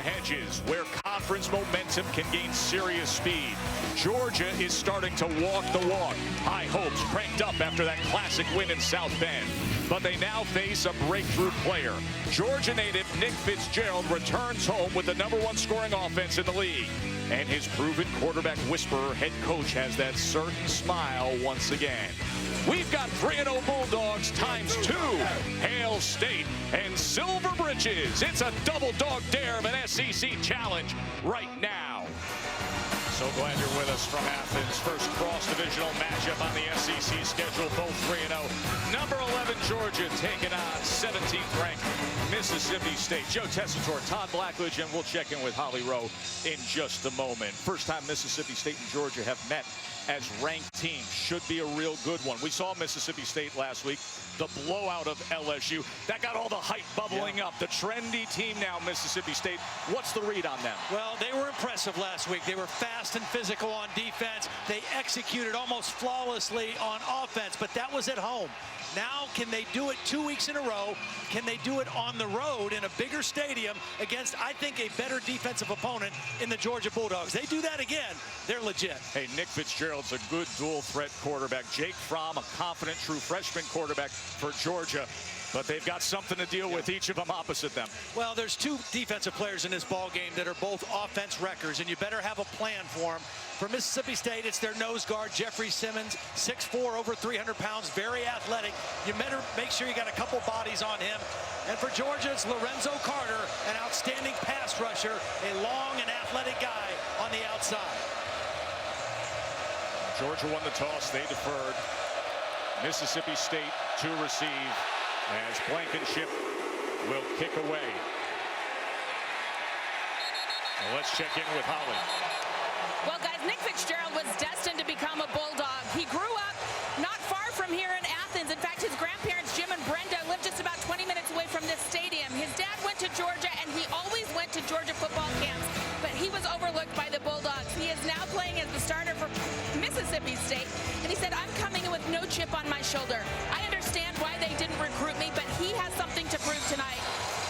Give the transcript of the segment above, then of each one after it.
Hedges, where conference momentum can gain serious speed. Georgia is starting to walk the walk. High hopes cranked up after that classic win in South Bend. But they now face a breakthrough player. Georgia native Nick Fitzgerald returns home with the #1 scoring offense in the league. And his proven quarterback whisperer head coach has that certain smile once again. We've got 3-0 Bulldogs ×2, Hail State and Silver Britches. It's a double dog dare of an SEC challenge right now. So glad you're with us from Athens. First cross-divisional matchup on the SEC schedule, both 3-0. Number 11, Georgia, taking on 17th ranked Mississippi State. Joe Tessitore, Todd Blackledge, and we'll check in with Holly Rowe in just a moment. First time Mississippi State and Georgia have met as ranked teams. Should be a real good one. We saw Mississippi State last week, the blowout of LSU. That got all the hype bubbling up. The trendy team now, Mississippi State. What's the read on them? Well, they were impressive last week. They were fast and physical on defense. They executed almost flawlessly on offense, but that was at home. Now, can they do it 2 weeks in a row? Can they do it on the road in a bigger stadium against, I think, a better defensive opponent in the Georgia Bulldogs? They do that again, they're legit. Hey, Nick Fitzgerald's a good dual threat quarterback. Jake Fromm, a confident true freshman quarterback for Georgia. But they've got something to deal with, each of them opposite them. Well, there's two defensive players in this ball game that are both offense wreckers, and you better have a plan for them. For Mississippi State, it's their nose guard, Jeffrey Simmons, 6'4", over 300 pounds, very athletic. You better make sure you got a couple bodies on him. And for Georgia, it's Lorenzo Carter, an outstanding pass rusher, a long and athletic guy on the outside. Georgia won the toss, they deferred. Mississippi State to receive, as Blankenship will kick away. Well, let's check in with Holly. Well, guys, Nick Fitzgerald was destined to become a Bulldog. He grew up not far from here in Athens. In fact, his grandparents, Jim and Brenda, lived just about 20 minutes away from this stadium. His dad went to Georgia, and he always went to Georgia football camps, but he was overlooked by the Bulldogs. He is now playing as the starter for Mississippi State, and he said, I'm coming in with no chip on my shoulder. I understand why they didn't recruit me, but he has something to prove tonight.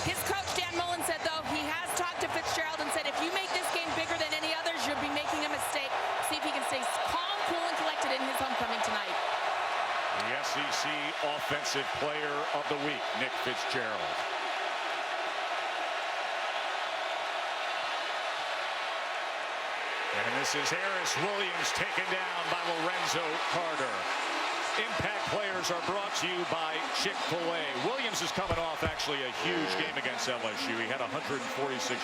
His coach, Dan Mullen, said, though, he has talked to Fitzgerald and said, if you make this game bigger than any others, you'll be making a mistake. See if he can stay calm, cool, and collected in his homecoming tonight. The SEC Offensive Player of the Week, Nick Fitzgerald. And this is Harris Williams taken down by Lorenzo Carter. Impact players are brought to you by Chick-fil-A. Williams is coming off actually a huge game against LSU. He had 146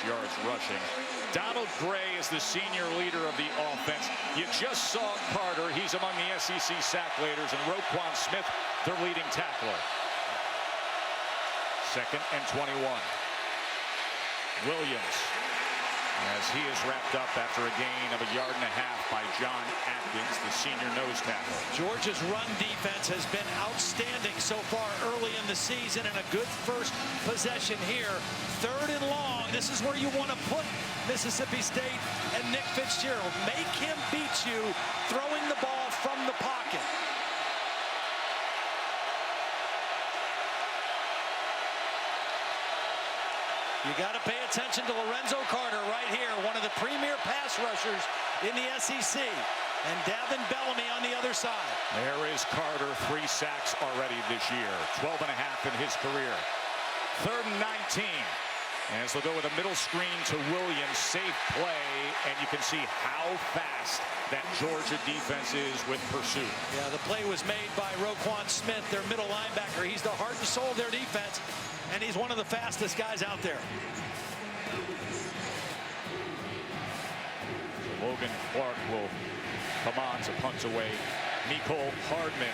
yards rushing. Donald Gray is the senior leader of the offense. You just saw Carter. He's among the SEC sack leaders, and Roquan Smith, their leading tackler. 2nd and 21. Williams, as he is wrapped up after a gain of 1.5 yards by John Atkins, the senior nose tackle. Georgia's run defense has been outstanding so far early in the season, and a good first possession here. 3rd and long. This is where you want to put Mississippi State and Nick Fitzgerald. Make him beat you throwing the ball from the pocket. You got to pay attention to Lorenzo Carter right here, one of the premier pass rushers in the SEC. And Davin Bellamy on the other side. There is Carter, 3 sacks already this year, 12.5 in his career. 3rd and 19. As they'll go with a middle screen to Williams, safe play, and you can see how fast that Georgia defense is with pursuit. Yeah, the play was made by Roquan Smith, their middle linebacker. He's the heart and soul of their defense, and he's one of the fastest guys out there. Logan Clark will come on to punt away. Nicole Hardman,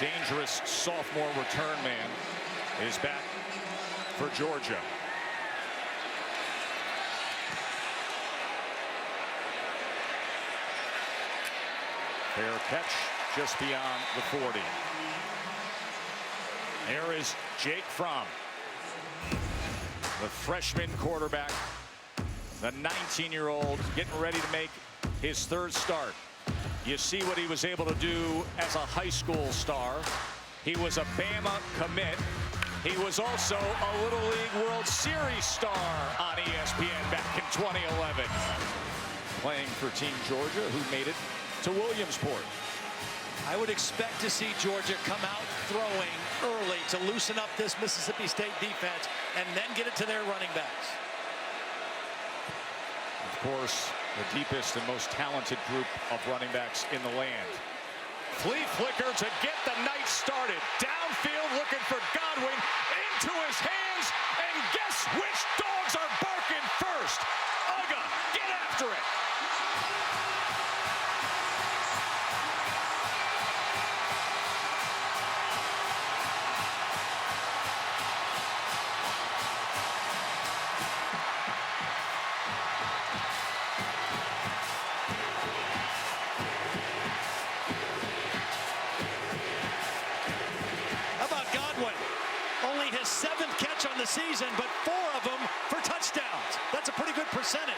dangerous sophomore return man, is back for Georgia. Fair catch just beyond the 40. There is Jake Fromm, the freshman quarterback, the 19-year-old, getting ready to make his third start. You see what he was able to do as a high school star. He was a Bama commit. He was also a Little League World Series star on ESPN back in 2011. Playing for Team Georgia, who made it to Williamsport. I would expect to see Georgia come out throwing early to loosen up this Mississippi State defense and then get it to their running backs. Of course, the deepest and most talented group of running backs in the land. Flea flicker to get the night started. Downfield looking for Godwin. Into his hands. And guess which dogs are barking first? Ugga, get after it. Only his 7th catch on the season, but 4 of them for touchdowns. That's a pretty good percentage.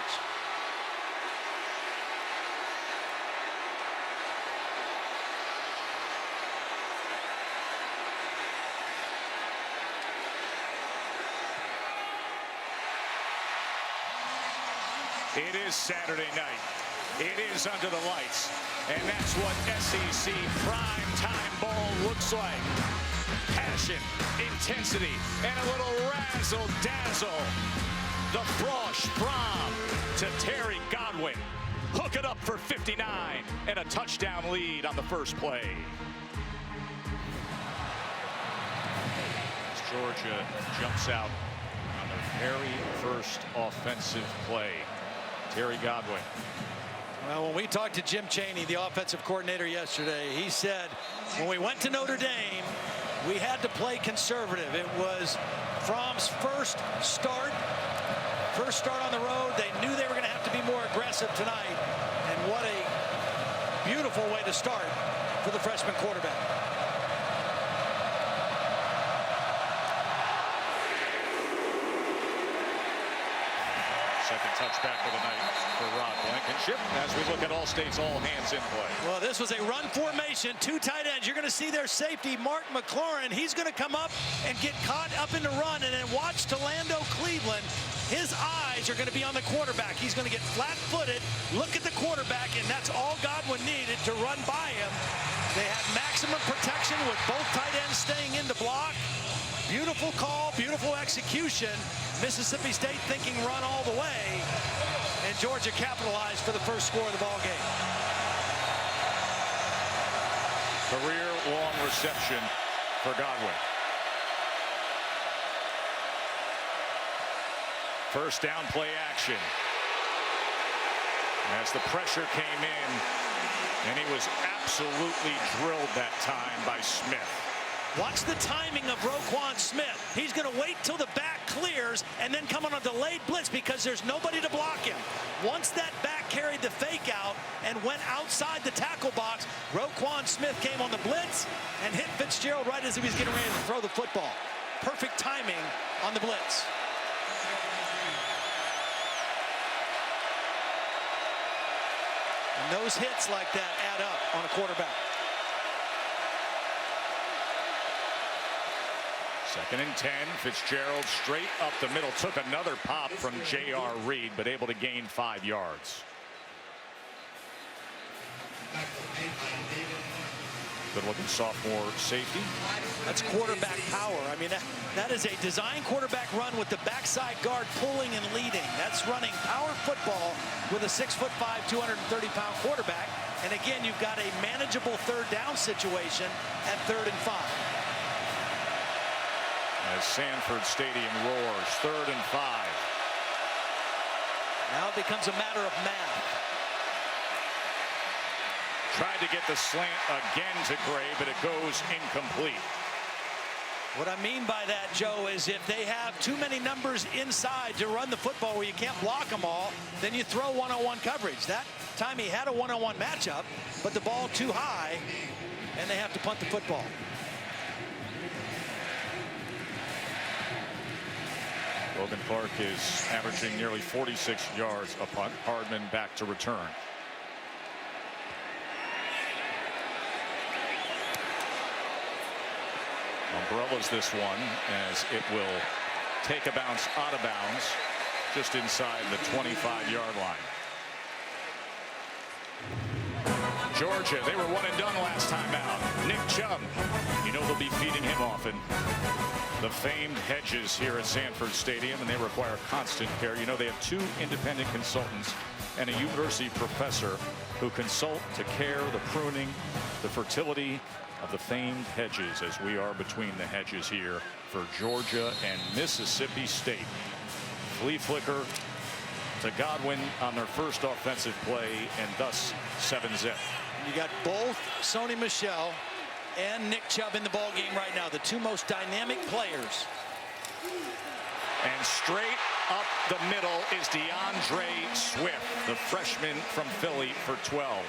It is Saturday night. It is under the lights. And that's what SEC primetime ball looks like. Passion, intensity, and a little razzle-dazzle. The Frosh Fromm to Terry Godwin. Hook it up for 59 and a touchdown lead on the first play. As Georgia jumps out on their very first offensive play. Terry Godwin. Well, when we talked to Jim Chaney, the offensive coordinator, yesterday, he said, when we went to Notre Dame, we had to play conservative. It was Fromm's first start on the road. They knew they were going to have to be more aggressive tonight. And what a beautiful way to start for the freshman quarterback. Second touchback of the night for Rob Blankenship as we look at All-State's all-hands in play. Well, this was a run formation, 2 tight ends. You're going to see their safety, Mark McLaurin. He's going to come up and get caught up in the run, and then watch Delando Cleveland. His eyes are going to be on the quarterback. He's going to get flat-footed, look at the quarterback, and that's all Godwin needed to run by him. They had maximum protection with both tight ends staying in the block. Beautiful call, beautiful execution. Mississippi State thinking run all the way, and Georgia capitalized for the first score of the ball game. Career long reception for Godwin. First down play action. As the pressure came in, and he was absolutely drilled that time by Smith. Watch the timing of Roquan Smith. He's going to wait till the back clears and then come on a delayed blitz because there's nobody to block him. Once that back carried the fake out and went outside the tackle box, Roquan Smith came on the blitz and hit Fitzgerald right as he was getting ready to throw the football. Perfect timing on the blitz. And those hits like that add up on a quarterback. Second and 10, Fitzgerald straight up the middle, took another pop from J.R. Reed, but able to gain 5 yards. Good-looking sophomore safety. That's quarterback power. I mean, that is a design quarterback run with the backside guard pulling and leading. That's running power football with a 6'5", 230-pound quarterback. And again, you've got a manageable third down situation at 3rd and 5. As Sanford Stadium roars, 3rd and 5. Now it becomes a matter of math. Tried to get the slant again to Gray, but it goes incomplete. What I mean by that, Joe, is if they have too many numbers inside to run the football where you can't block them all, then you throw one-on-one coverage. That time he had a one-on-one matchup, but the ball too high, and they have to punt the football. Logan Clark is averaging nearly 46 yards a punt. Hardman back to return. Umbrellas this one as it will take a bounce out of bounds just inside the 25-yard line. Georgia, they were one and done last time out. Nick Chubb, you know they'll be feeding him often. The famed Hedges here at Sanford Stadium, and they require constant care. You know they have 2 independent consultants and a university professor who consult to care the pruning, the fertility of the famed Hedges, as we are between the hedges here for Georgia and Mississippi State. Flea flicker to Godwin on their first offensive play, and thus 7-zip. You got both Sony Michel and Nick Chubb in the ball game right now, the 2 most dynamic players. And straight up the middle is DeAndre Swift, the freshman from Philly, for 12.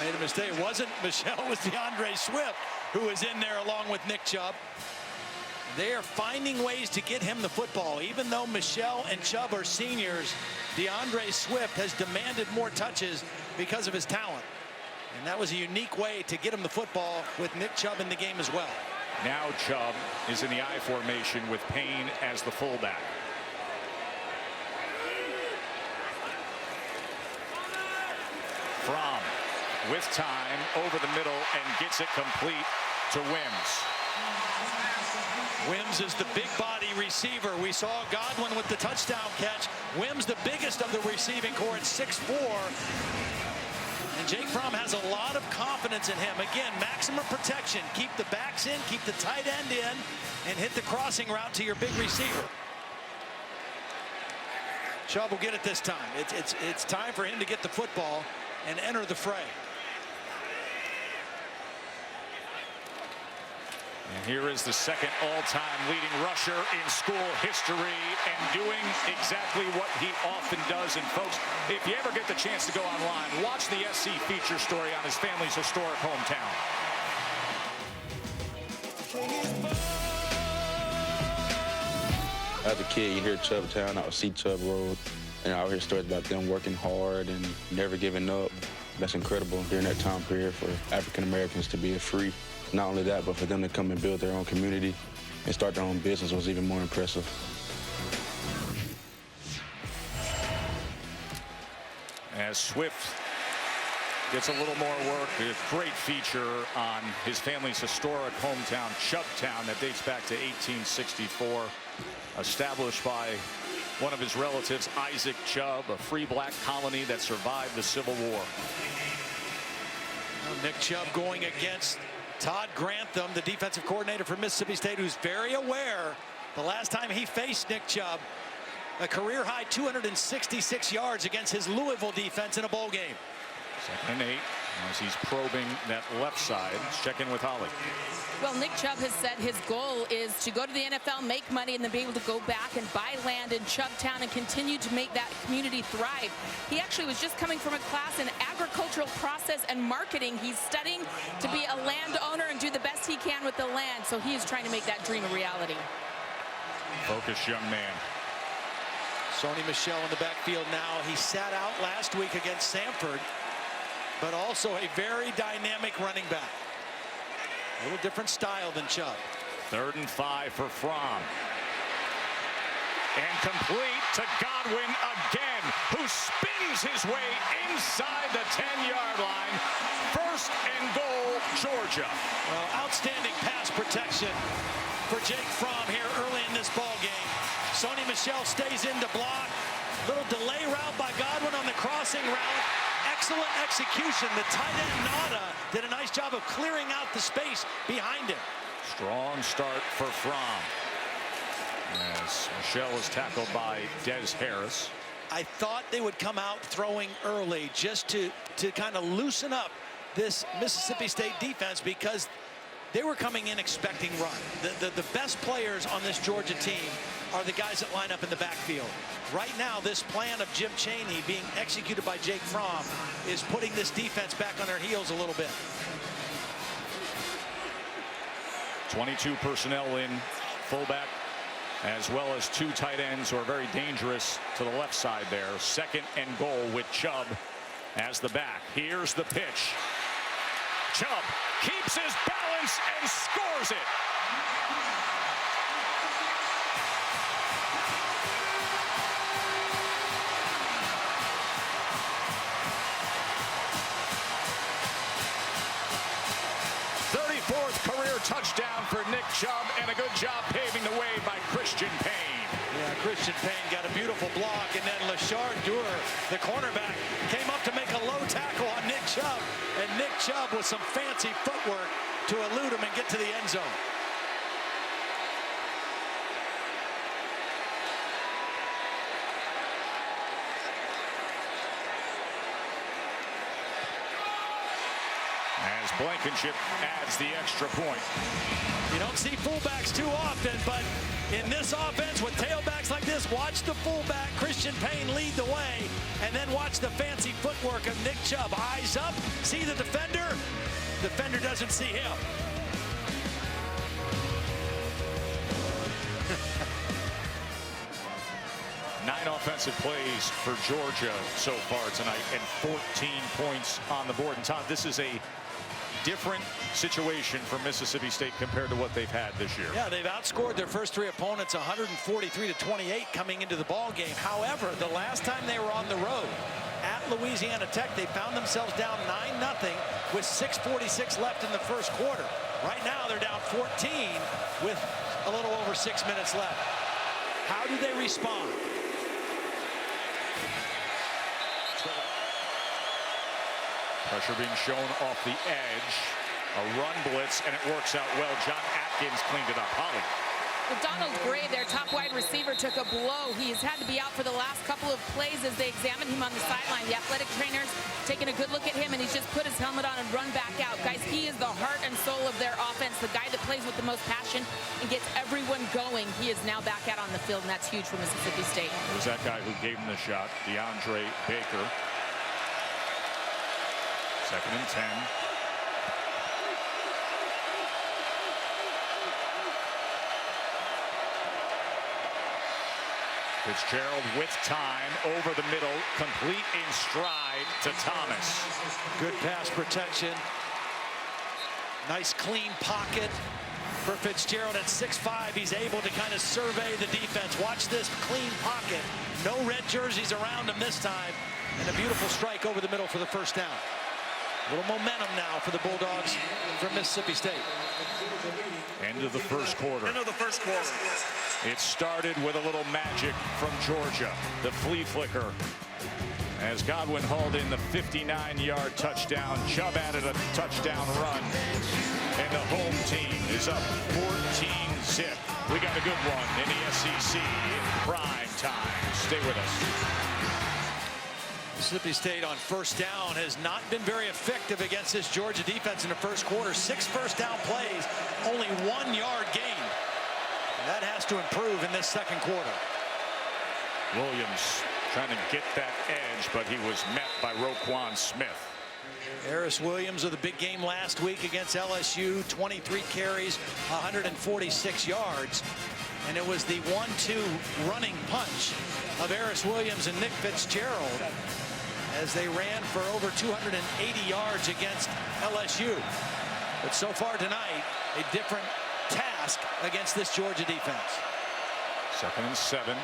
I made a mistake. It wasn't Michel, it was DeAndre Swift who was in there along with Nick Chubb. They are finding ways to get him the football. Even though Michel and Chubb are seniors, DeAndre Swift has demanded more touches because of his talent. And that was a unique way to get him the football with Nick Chubb in the game as well. Now Chubb is in the I formation with Payne as the fullback. Fromm with time over the middle and gets it complete to Wims. Wims is the big body receiver. We saw Godwin with the touchdown catch. Wims the biggest of the receiving corps at 6'4". And Jake Fromm has a lot of confidence in him. Again, maximum protection. Keep the backs in, keep the tight end in, and hit the crossing route to your big receiver. Chubb will get it this time. It's time for him to get the football and enter the fray. And here is the second all-time leading rusher in school history, and doing exactly what he often does. And folks, if you ever get the chance to go online, watch the SC feature story on his family's historic hometown. As a kid, you hear Chubbtown, I would see Chubb Road, and I would hear stories about them working hard and never giving up. That's incredible during that time period for African Americans to be free. Not only that, but for them to come and build their own community and start their own business was even more impressive. As Swift gets a little more work, a great feature on his family's historic hometown, Chubbtown, that dates back to 1864, established by one of his relatives, Isaac Chubb, a free black colony that survived the Civil War. Nick Chubb going against Todd Grantham, the defensive coordinator for Mississippi State, who's very aware the last time he faced Nick Chubb, a career-high 266 yards against his Louisville defense in a bowl game. 2nd and 8 as he's probing that left side. Let's check in with Holly. Well, Nick Chubb has said his goal is to go to the NFL, make money, and then be able to go back and buy land in Chubbtown and continue to make that community thrive. He actually was just coming from a class in agricultural process and marketing. He's studying to be a landowner and do the best he can with the land. So he is trying to make that dream a reality. Focused young man. Sony Michel in the backfield now. He sat out last week against Sanford, but also a very dynamic running back. A little different style than Chubb. 3rd and 5 for Fromm. And complete to Godwin again, who spins his way inside the 10-yard line. 1st and goal, Georgia. Well, outstanding pass protection for Jake Fromm here early in this ball game. Sony Michel stays in to block. Little delay route by Godwin on the crossing route. Excellent execution. The tight end Nada did a nice job of clearing out the space behind him. Strong start for Fromm. As Michel was tackled by Des Harris. I thought they would come out throwing early just to kind of loosen up this Mississippi State defense, because they were coming in expecting run. The best players on this Georgia team are the guys that line up in the backfield. Right now, this plan of Jim Chaney being executed by Jake Fromm is putting this defense back on their heels a little bit. 22 personnel in, fullback, as well as 2 tight ends who are very dangerous to the left side there. 2nd and goal with Chubb as the back. Here's the pitch. Chubb keeps his balance and scores it. Career touchdown for Nick Chubb, and a good job paving the way by Christian Payne. Yeah, Christian Payne got a beautiful block, and then Lashard Doer, the cornerback, came up to make a low tackle on Nick Chubb, and Nick Chubb with some fancy footwork to elude him and get to the end zone. As Blankenship adds the extra point. You don't see fullbacks too often, but in this offense with tailbacks like this, watch the fullback, Christian Payne, lead the way, and then watch the fancy footwork of Nick Chubb. Eyes up, see the defender. Defender doesn't see him. Nine offensive plays for Georgia so far tonight, and 14 points on the board. And Todd, this is a different situation for Mississippi State compared to what they've had this year. Yeah, they've outscored their first three opponents 143-28 coming into the ball game. However, the last time they were on the road at Louisiana Tech, they found themselves down 9-0 with 6:46 left in the first quarter. Right now, they're down 14 with a little over 6 minutes left. How do they respond? Pressure being shown off the edge. A run blitz, and it works out well. John Atkins cleaned it up. Holly. Well, Donald Gray, their top wide receiver, took a blow. He's had to be out for the last couple of plays as they examined him on the sideline. The athletic trainers taking a good look at him, and he's just put his helmet on and run back out. Guys, he is the heart and soul of their offense, the guy that plays with the most passion and gets everyone going. He is now back out on the field, and that's huge for Mississippi State. There's that guy who gave him the shot, DeAndre Baker. 2nd and 10. Fitzgerald with time over the middle, complete in stride to Thomas. Good pass protection. Nice clean pocket for Fitzgerald at 6'5". He's able to kind of survey the defense. Watch this clean pocket. No red jerseys around him this time. And a beautiful strike over the middle for the first down. A little momentum now for the Bulldogs from Mississippi State. End of the first quarter. End of the first quarter. It started with a little magic from Georgia. The flea flicker. As Godwin hauled in the 59-yard touchdown. Chubb added a touchdown run. And the home team is up 14-zip. We got a good one in the SEC in prime time. Stay with us. Mississippi State on first down has not been very effective against this Georgia defense in the first quarter. 6 first down plays, only 1 yard gain. That has to improve in this second quarter. Williams trying to get that edge, but he was met by Roquan Smith. Harris Williams of the big game last week against LSU, 23 carries, 146 yards. And it was the 1-2 running punch of Harris Williams and Nick Fitzgerald as they ran for over 280 yards against LSU. But so far tonight, a different task against this Georgia defense. 2nd and 7.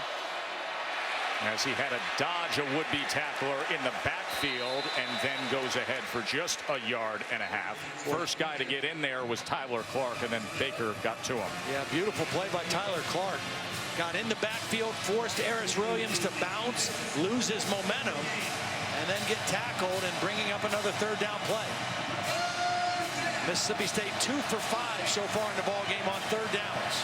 As he had to dodge a would-be tackler in the backfield and then goes ahead for just a yard and a half. First guy to get in there was Tyler Clark, and then Baker got to him. Yeah, beautiful play by Tyler Clark. Got in the backfield, forced Harris Williams to bounce, lose his momentum, and then get tackled and bringing up another third down play. Mississippi State 2 for 5 so far in the ball game on third downs.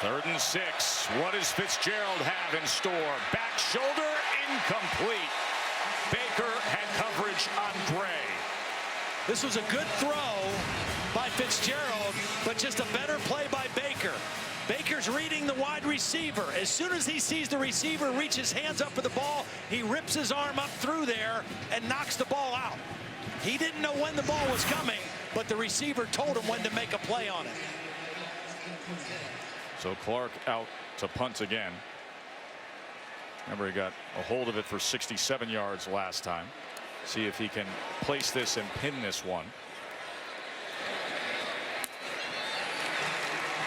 Third and 6. What does Fitzgerald have in store? Back shoulder, incomplete. Baker had coverage on Gray. This was a good throw by Fitzgerald, but just a better play by Baker. Baker's reading the wide receiver. As soon as he sees the receiver reach his hands up for the ball, he rips his arm up through there and knocks the ball out. He didn't know when the ball was coming, but the receiver told him when to make a play on it. So Clark out to punt again. Remember, he got a hold of it for 67 yards last time. See if he can place this and pin this one.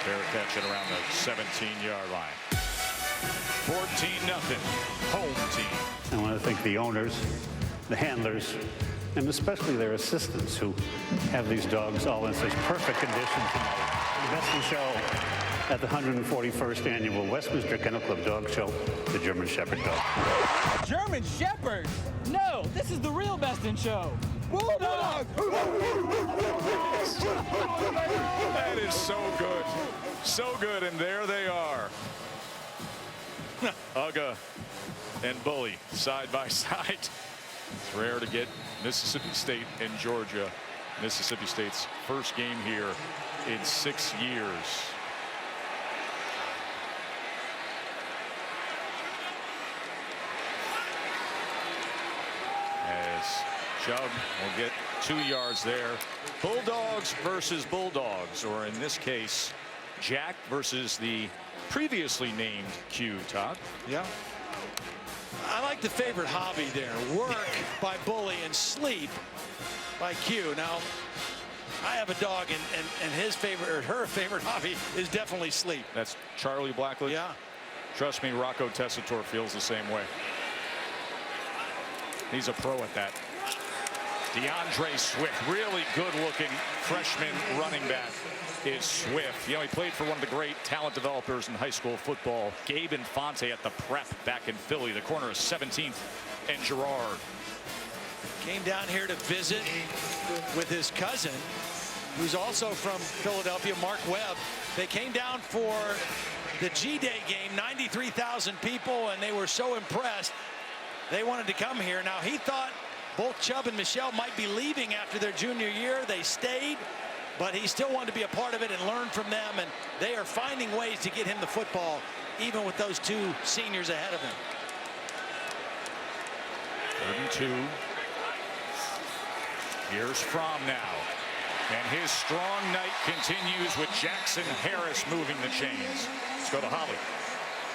Fair catch at around the 17-yard line. 14-0 home team. I want to thank the owners, the handlers, and especially their assistants who have these dogs all in such perfect condition tonight. The best in show at the 141st annual Westminster Kennel Club Dog Show, the German Shepherd dog. German Shepherd? No, this is the real best in show. Bulldog! That is so good. So good, and there they are. Uga and Bully side by side. It's rare to get Mississippi State and Georgia. Mississippi State's first game here in 6 years. As Chubb will get 2 yards there. Bulldogs versus Bulldogs, or in this case, Jack versus the previously named Q. Todd. Yeah. I like the favorite hobby there. Work by Bully and sleep by Q. Now, I have a dog, and his favorite, or her favorite hobby is definitely sleep. That's Charlie Blackledge? Yeah. Trust me, Rocco Tessitore feels the same way. He's a pro at that. DeAndre Swift, really good-looking freshman running back is Swift. You know, he played for one of the great talent developers in high school football, Gabe Infante at the Prep back in Philly, the corner of 17th and Girard. Came down here to visit with his cousin, who's also from Philadelphia, Mark Webb. They came down for the G-Day game, 93,000 people, and they were so impressed. They wanted to come here. Now, he thought both Chubb and Michelle might be leaving after their junior year. They stayed, but he still wanted to be a part of it and learn from them, and they are finding ways to get him the football, even with those two seniors ahead of him. 32. Here's Fromm now. And his strong night continues with Jackson Harris moving the chains. Let's go to Holly.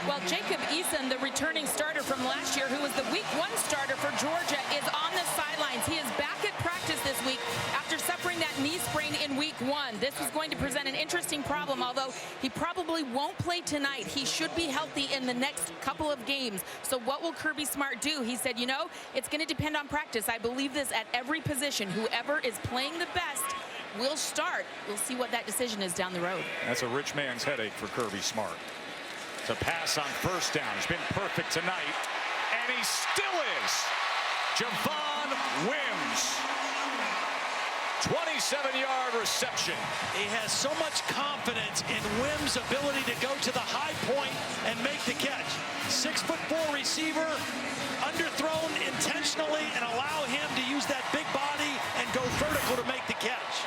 Well, Jacob Eason, the returning starter from last year, who was the week 1 starter for Georgia, is on the sidelines. He is back at practice this week after suffering that knee sprain in week 1. This is going to present an interesting problem, although he probably won't play tonight. He should be healthy in the next couple of games. So what will Kirby Smart do? He said, you know, it's going to depend on practice. I believe this at every position. Whoever is playing the best will start. We'll see what that decision is down the road. That's a rich man's headache for Kirby Smart. To pass on first down. He's been perfect tonight, and he still is. Javon Wims. 27-yard reception. He has so much confidence in Wims' ability to go to the high point and make the catch. 6'4" receiver, underthrown intentionally, and allow him to use that big body and go vertical to make the catch.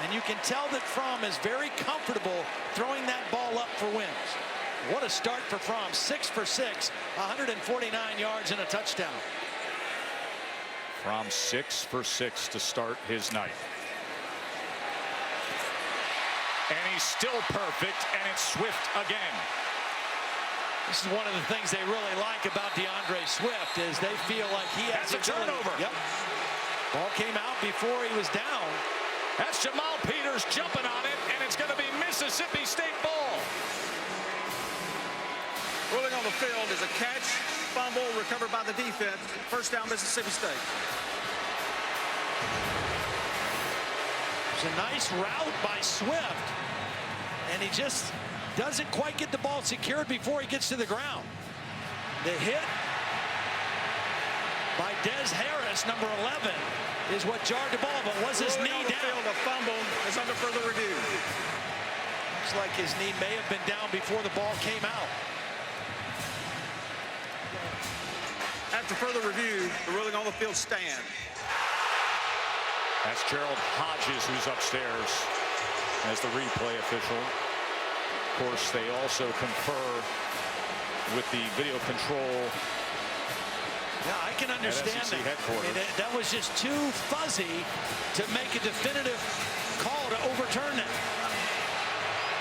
And you can tell that Fromm is very comfortable throwing that ball up for Wims. What a start for Fromm. 6 for 6, 149 yards and a touchdown. Fromm 6 for 6 to start his night. And he's still perfect, and it's Swift again. This is one of the things they really like about DeAndre Swift is they feel like he has a turnover. Yep. Ball came out before he was down. That's Jamal Peters jumping on it, and it's going to be Mississippi State ball. Ruling on the field is a catch, fumble, recovered by the defense. First down, Mississippi State. It's a nice route by Swift, and he just doesn't quite get the ball secured before he gets to the ground. The hit by Des Harris, number 11, is what jarred the ball, but was his knee down? Field, a fumble is under further review. Looks like his knee may have been down before the ball came out. After further review, the ruling on the field stands. That's Gerald Hodges who's upstairs as the replay official. Of course, they also confer with the video control. Yeah, I can understand that. That was just too fuzzy to make a definitive call to overturn that.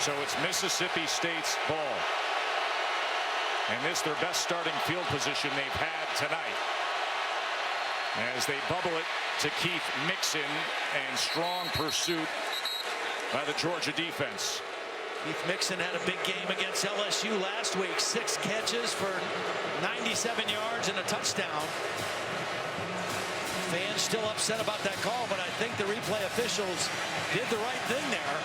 So it's Mississippi State's ball. And this their best starting field position they've had tonight. As they bubble it to Keith Mixon, and strong pursuit by the Georgia defense. Keith Mixon had a big game against LSU last week. 6 catches for 97 yards and a touchdown. Fans still upset about that call, but I think the replay officials did the right thing there.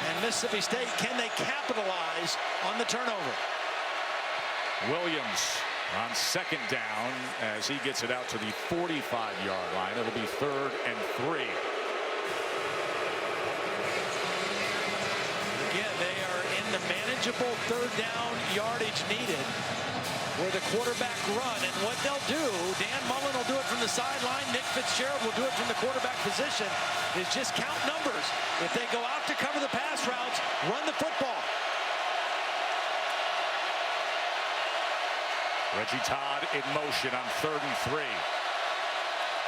And Mississippi State, can they capitalize on the turnover? Williams on second down as he gets it out to the 45-yard line. It'll be 3rd and 3. Again, they are in the manageable 3rd down yardage needed where the quarterback run. And what they'll do, Dan Mullen will do it from the sideline, Nick Fitzgerald will do it from the quarterback position, is just count numbers. If they go out to cover the pass routes, run the football. Reggie Todd in motion on 3rd and 3.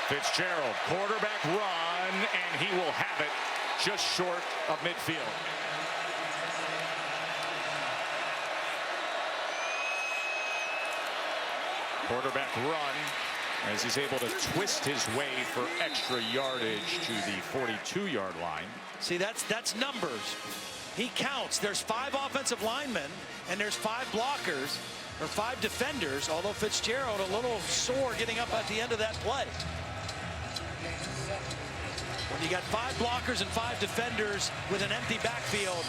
Fitzgerald, quarterback run, and he will have it just short of midfield. Quarterback run as he's able to twist his way for extra yardage to the 42-yard line. See, that's numbers. He counts. There's 5 offensive linemen and there's 5 blockers. Or 5 defenders, although Fitzgerald a little sore getting up at the end of that play. When you got 5 blockers and 5 defenders with an empty backfield,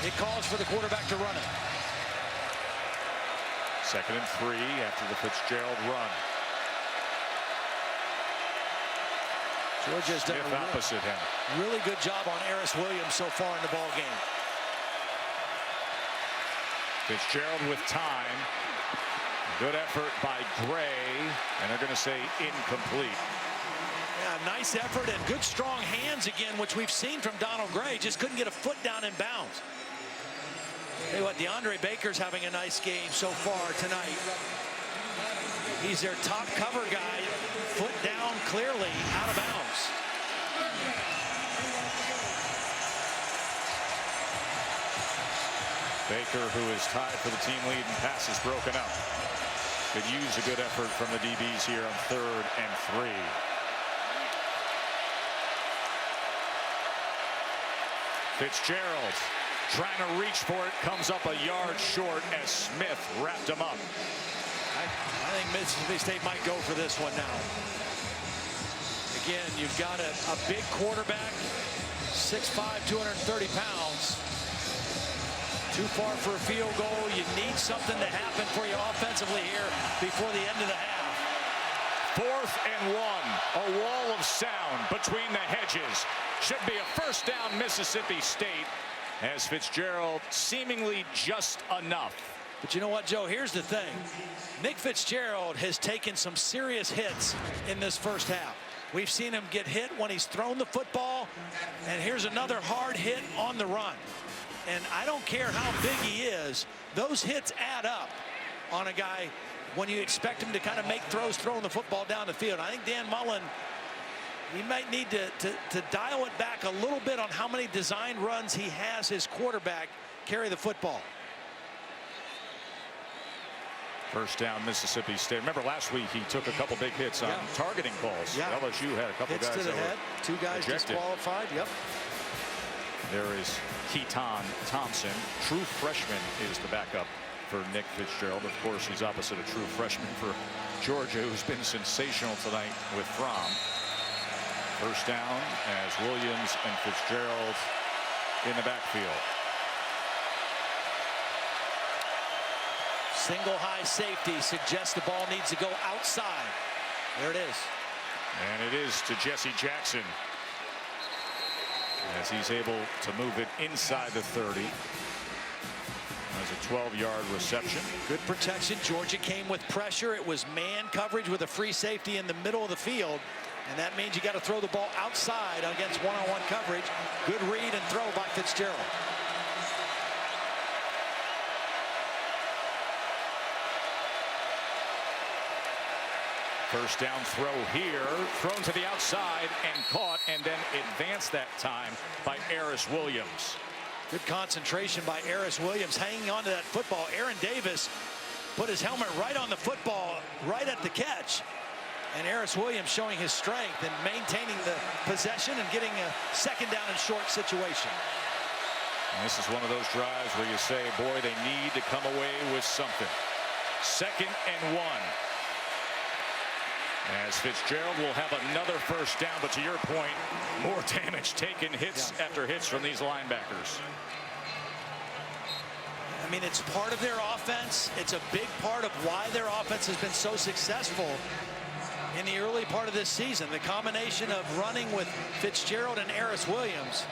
it calls for the quarterback to run it. 2nd and 3 after the Fitzgerald run. Georgia's done a opposite him. Really good job on Eris Williams so far in the ball game. Fitzgerald with time. Good effort by Gray, and they're going to say incomplete. Yeah, nice effort and good strong hands again, which we've seen from Donald Gray. Just couldn't get a foot down in bounds. Tell you what, DeAndre Baker's having a nice game so far tonight. He's their top cover guy. Foot down clearly out of bounds. Baker, who is tied for the team lead in passes broken up, could use a good effort from the DBs here on 3rd and 3. Fitzgerald trying to reach for it, comes up a yard short as Smith wrapped him up. I think Mississippi State might go for this one now. Again, you've got a big quarterback, 6'5", 230 pounds. Too far for a field goal. You need something to happen for you offensively here before the end of the half. 4th and 1. A wall of sound between the hedges. Should be a first down Mississippi State as Fitzgerald seemingly just enough. But you know what, Joe? Here's the thing. Nick Fitzgerald has taken some serious hits in this first half. We've seen him get hit when he's thrown the football, and here's another hard hit on the run. And I don't care how big he is, those hits add up on a guy when you expect him to kind of make throws throwing the football down the field. I think Dan Mullen, he might need to dial it back a little bit on how many design runs he has his quarterback carry the football. First down Mississippi State. Remember last week he took a couple big hits on targeting balls. Yeah. LSU had a couple hits guys to the that head. 2 guys ejected. disqualified. Yep. There is Keaton Thompson. True freshman is the backup for Nick Fitzgerald. Of course, he's opposite a true freshman for Georgia, who's been sensational tonight with Fromm. First down as Williams and Fitzgerald in the backfield. Single high safety suggests the ball needs to go outside. There it is. And it is to Jesse Jackson as he's able to move it inside the 30. That's a 12-yard reception. Good protection. Georgia came with pressure. It was man coverage with a free safety in the middle of the field. And that means you got to throw the ball outside against one-on-one coverage. Good read and throw by Fitzgerald. First down throw here, thrown to the outside and caught, and then advanced that time by Eris Williams. Good concentration by Aris Williams, hanging on to that football. Aaron Davis put his helmet right on the football, right at the catch. And Aris Williams showing his strength and maintaining the possession and getting a second down and short situation. And this is one of those drives where you say, boy, they need to come away with something. 2nd and 1. As Fitzgerald will have another first down, but to your point, more damage taken, hits after hits from these linebackers. I mean, it's part of their offense. It's a big part of why their offense has been so successful in the early part of this season. The combination of running with Fitzgerald and Aris Williams.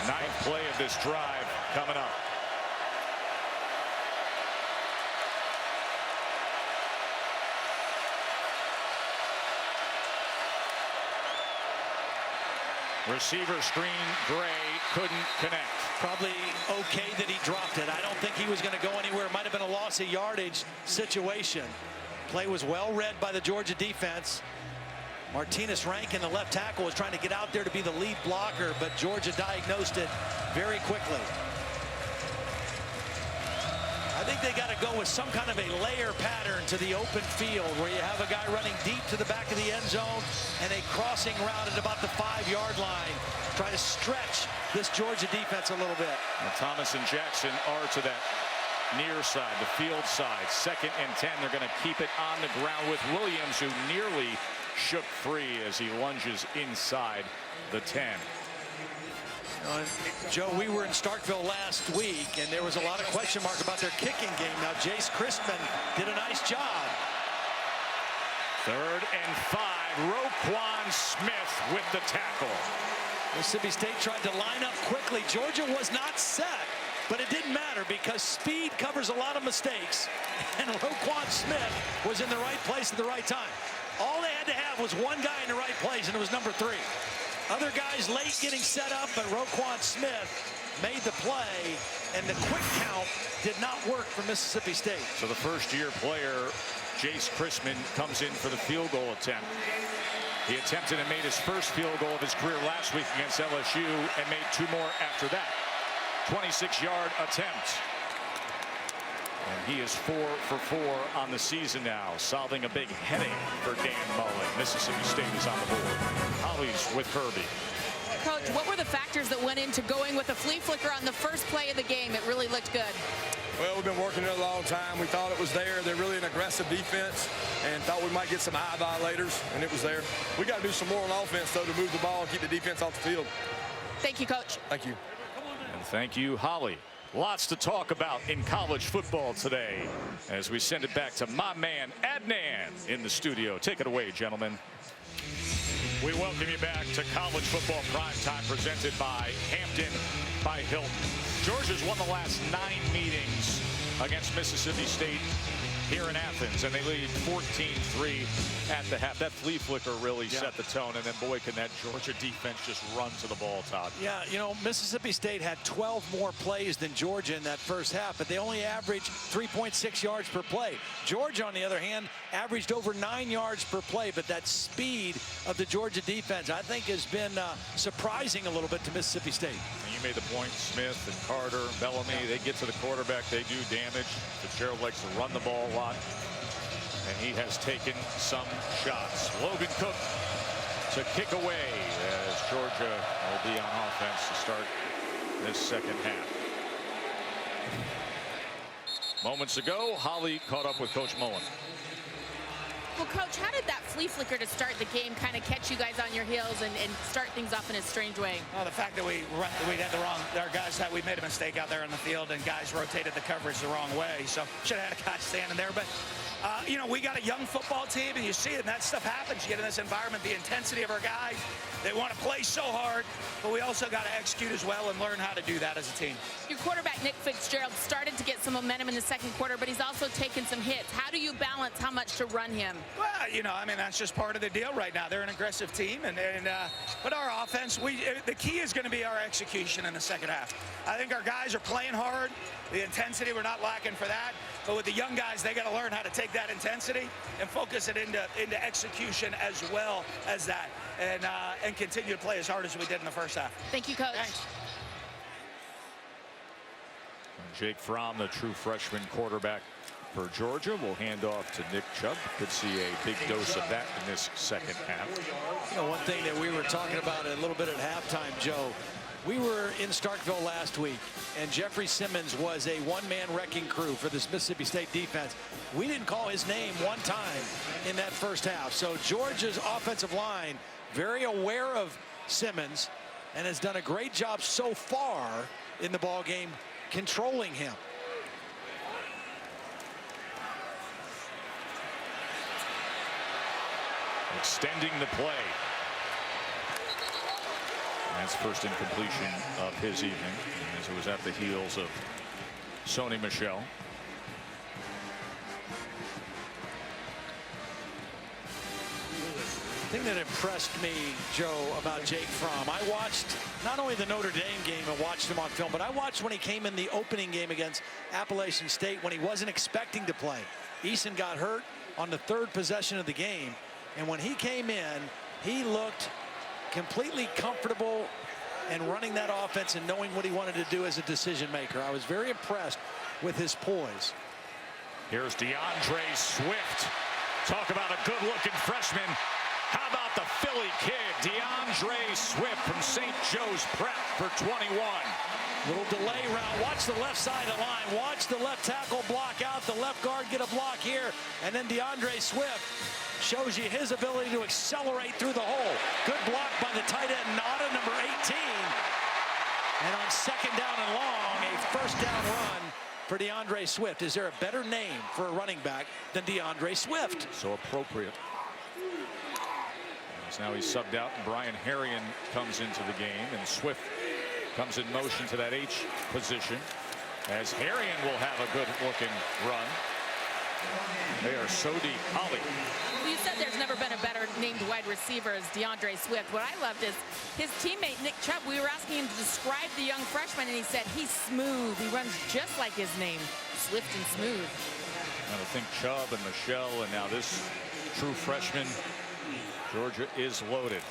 Ninth play of this drive coming up. Receiver screen, Gray couldn't connect. Probably okay that he dropped it. I don't think he was going to go anywhere. It might have been a loss of yardage situation. Play was well read by the Georgia defense. Martinez Rankin, the left tackle, was trying to get out there to be the lead blocker, but Georgia diagnosed it very quickly. I think they got to go with some kind of a layer pattern to the open field where you have a guy running deep to the back of the end zone and a crossing route at about the 5-yard line. Try to stretch this Georgia defense a little bit. Well, Thomas and Jackson are to that near side, the field side. 2nd and 10. They're going to keep it on the ground with Williams, who nearly shook free as he lunges inside the 10. Joe, we were in Starkville last week, and there was a lot of question mark about their kicking game. Now, Jace Crispin did a nice job. 3rd and 5. Roquan Smith with the tackle. Mississippi State tried to line up quickly. Georgia was not set, but it didn't matter because speed covers a lot of mistakes, and Roquan Smith was in the right place at the right time. All they had to have was one guy in the right place, and it was number 3. Other guys late getting set up, but Roquan Smith made the play, and the quick count did not work for Mississippi State. So the first-year player, Jace Crispin, comes in for the field goal attempt. He attempted and made his first field goal of his career last week against LSU and made 2 more after that. 26-yard attempt. And he is 4 for 4 on the season now, solving a big headache for Dan Mullen. Mississippi State is on the board. Holly's with Kirby. Coach, what were the factors that went into going with a flea flicker on the first play of the game? It really looked good. Well, we've been working it a long time. We thought it was there. They're really an aggressive defense and thought we might get some eye violators, and it was there. We got to do some more on offense, though, to move the ball and keep the defense off the field. Thank you, Coach. Thank you. And thank you, Holly. Lots to talk about in college football today as we send it back to my man Adnan in the studio. Take it away, gentlemen. We welcome you back to College Football Primetime, presented by Hampton by Hilton. Georgia's won the last 9 meetings against Mississippi State here in Athens, and they lead 14-3 at the half. That flea flicker really set the tone, and then boy, can that Georgia defense just run to the ball, Todd. Yeah, you know, Mississippi State had 12 more plays than Georgia in that first half, but they only averaged 3.6 yards per play. Georgia, on the other hand, averaged over 9 yards per play, but that speed of the Georgia defense, I think, has been surprising a little bit to Mississippi State. And you made the point, Smith and Carter, Bellamy, they get to the quarterback, they do damage. Fitzgerald likes to run the ball a lot, and he has taken some shots. Logan Cook to kick away as Georgia will be on offense to start this second half. Moments ago, Holly caught up with Coach Mullen. Well, Coach, how did that flea flicker to start the game kind of catch you guys on your heels and start things off in a strange way? Well, the fact that we had our guys, that we made a mistake out there on the field, and guys rotated the coverage the wrong way. So should have had a guy standing there. But you know, we got a young football team, and you see it, and that stuff happens. You get in this environment, the intensity of our guys. They want to play so hard, but we also got to execute as well and learn how to do that as a team. Your quarterback, Nick Fitzgerald, started to get some momentum in the second quarter, but he's also taken some hits. How do you balance how much to run him? Well, you know, I mean, that's just part of the deal right now. They're an aggressive team, but our offense, the key is going to be our execution in the second half. I think our guys are playing hard. The intensity, we're not lacking for that. But with the young guys, they got to learn how to take that intensity and focus it into execution as well as that, and continue to play as hard as we did in the first half. Thank you, Coach. Thanks. Jake Fromm, the true freshman quarterback for Georgia, will hand off to Nick Chubb. Could see a big dose of that in this second half. You know, one thing that we were talking about a little bit at halftime, Joe, we were in Starkville last week, and Jeffrey Simmons was a one-man wrecking crew for this Mississippi State defense. We didn't call his name one time in that first half. So Georgia's offensive line very aware of Simmons and has done a great job so far in the ball game controlling him. Extending the play. That's first incompletion of his evening, as it was at the heels of Sony Michel. The thing that impressed me, Joe, about Jake Fromm, I watched not only the Notre Dame game and watched him on film, but I watched when he came in the opening game against Appalachian State when he wasn't expecting to play. Eason got hurt on the third possession of the game, and when he came in, he looked completely comfortable and running that offense and knowing what he wanted to do as a decision maker. I was very impressed with his poise. Here's DeAndre Swift. Talk about a good-looking freshman. How about the Philly kid, DeAndre Swift from St. Joe's Prep for 21. Little delay route. Watch the left side of the line. Watch the left tackle block out. The left guard get a block here. And then DeAndre Swift shows you his ability to accelerate through the hole. Good block by the tight end, Nada, number 18. And on second down and long, a first down run for DeAndre Swift. Is there a better name for a running back than DeAndre Swift? So appropriate. As now he's subbed out, and Brian Harrion comes into the game, and Swift comes in motion to that H position, as Harrion will have a good-looking run. They are so deep. Holly. Well, you said there's never been a better named wide receiver as DeAndre Swift. What I loved is his teammate, Nick Chubb. We were asking him to describe the young freshman, and he said he's smooth. He runs just like his name, swift and smooth. And I think Chubb and Michel, and now this true freshman, Georgia is loaded.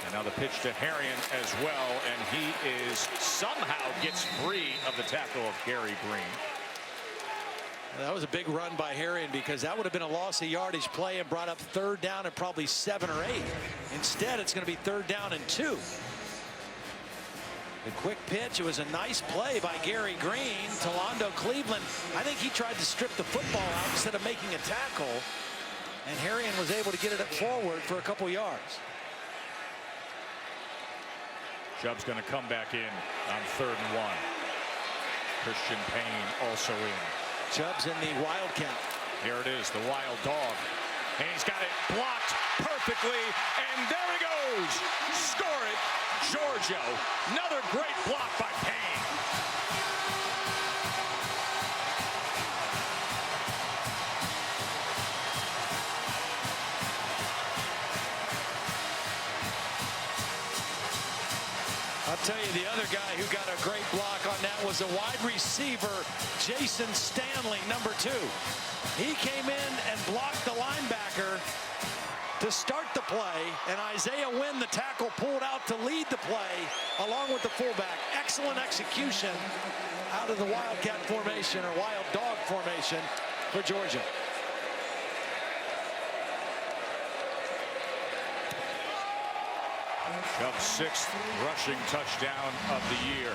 And now the pitch to Harrion as well, and he is somehow gets free of the tackle of Gary Green. That was a big run by Harrion, because that would have been a loss of yardage play and brought up third down and probably 7 or 8. Instead, it's going to be third down and 2. The quick pitch, it was a nice play by Gary Green. Tolando Cleveland, I think he tried to strip the football out instead of making a tackle. And Harrion was able to get it forward for a couple yards. Chubb's going to come back in on 3rd and 1. Christian Payne also in. Chubb's in the Wildcat. Here it is, the Wild Dog. And he's got it blocked perfectly, and there he goes. Score it, Georgia. Another great block by Payne. I'll tell you, the other guy who got a great block on that was a wide receiver, Jason Stanley, number 2. He came in and blocked the linebacker to start the play, and Isaiah Wynn, the tackle, pulled out to lead the play along with the fullback. Excellent execution out of the Wildcat formation, or Wild Dog formation, for Georgia. Chubb's 6th rushing touchdown of the year.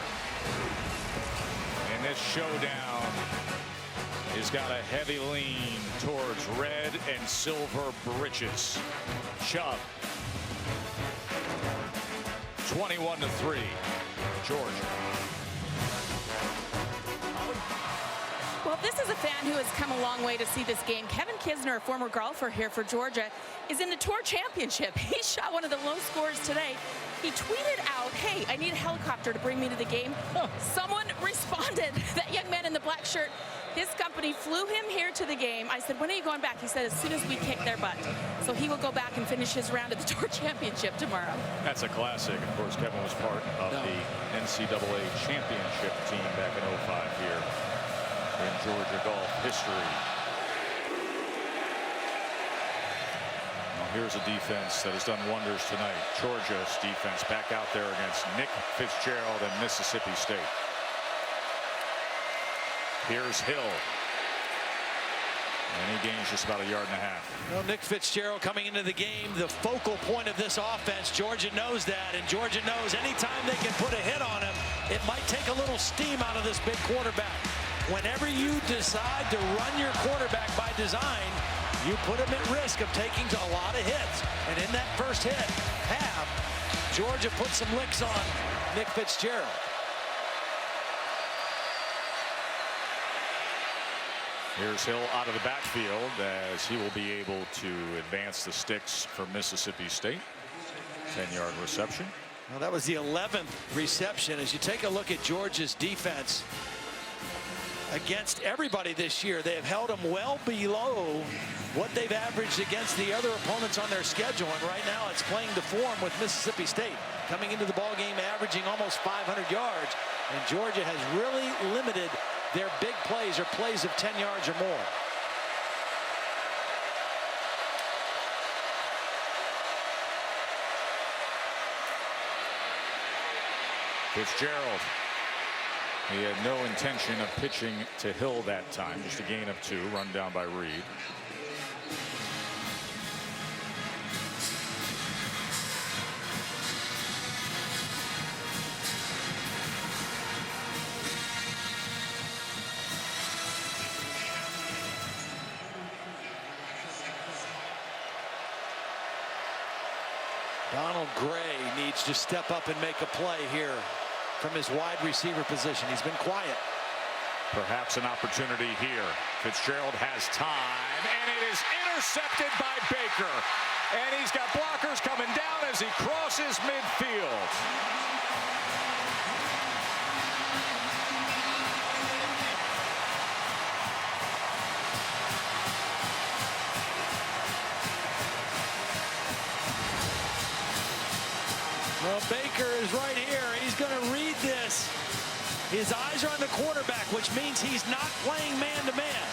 And this showdown has got a heavy lean towards red and silver breeches. Chubb, 21-3, Georgia. Well, this is a fan who has come a long way to see this game. Kevin Kisner, a former golfer here for Georgia, is in the Tour Championship. He shot one of the low scores today. He tweeted out, "Hey, I need a helicopter to bring me to the game." Someone responded, that young man in the black shirt, his company flew him here to the game. I said, "When are you going back?" He said, "As soon as we kick their butt." So he will go back and finish his round at the Tour Championship tomorrow. That's a classic. Of course, Kevin was part of the NCAA championship team back in 05 here in Georgia golf history. Well, here's a defense that has done wonders tonight. Georgia's defense back out there against Nick Fitzgerald and Mississippi State. Here's Hill. And he gains just about a yard and a half. Well, Nick Fitzgerald coming into the game, the focal point of this offense. Georgia knows that, and Georgia knows anytime they can put a hit on him, it might take a little steam out of this big quarterback. Whenever you decide to run your quarterback by design, you put him at risk of taking a lot of hits. And in that first half, Georgia put some licks on Nick Fitzgerald. Here's Hill out of the backfield as he will be able to advance the sticks for Mississippi State. 10-yard reception. Well, that was the 11th reception. As you take a look at Georgia's defense against everybody this year, they have held them well below what they've averaged against the other opponents on their schedule. And right now it's playing the form with Mississippi State coming into the ball game averaging almost 500 yards. And Georgia has really limited their big plays or plays of 10 yards or more. Fitzgerald. He had no intention of pitching to Hill that time. Just a gain of 2, run down by Reed. Donald Gray needs to step up and make a play here from his wide receiver position. He's been quiet. Perhaps an opportunity here. Fitzgerald has time, and it is intercepted by Baker. And he's got blockers coming down as he crosses midfield. Well, Baker is right here. He's going to read this. His eyes are on the quarterback, which means he's not playing man-to-man.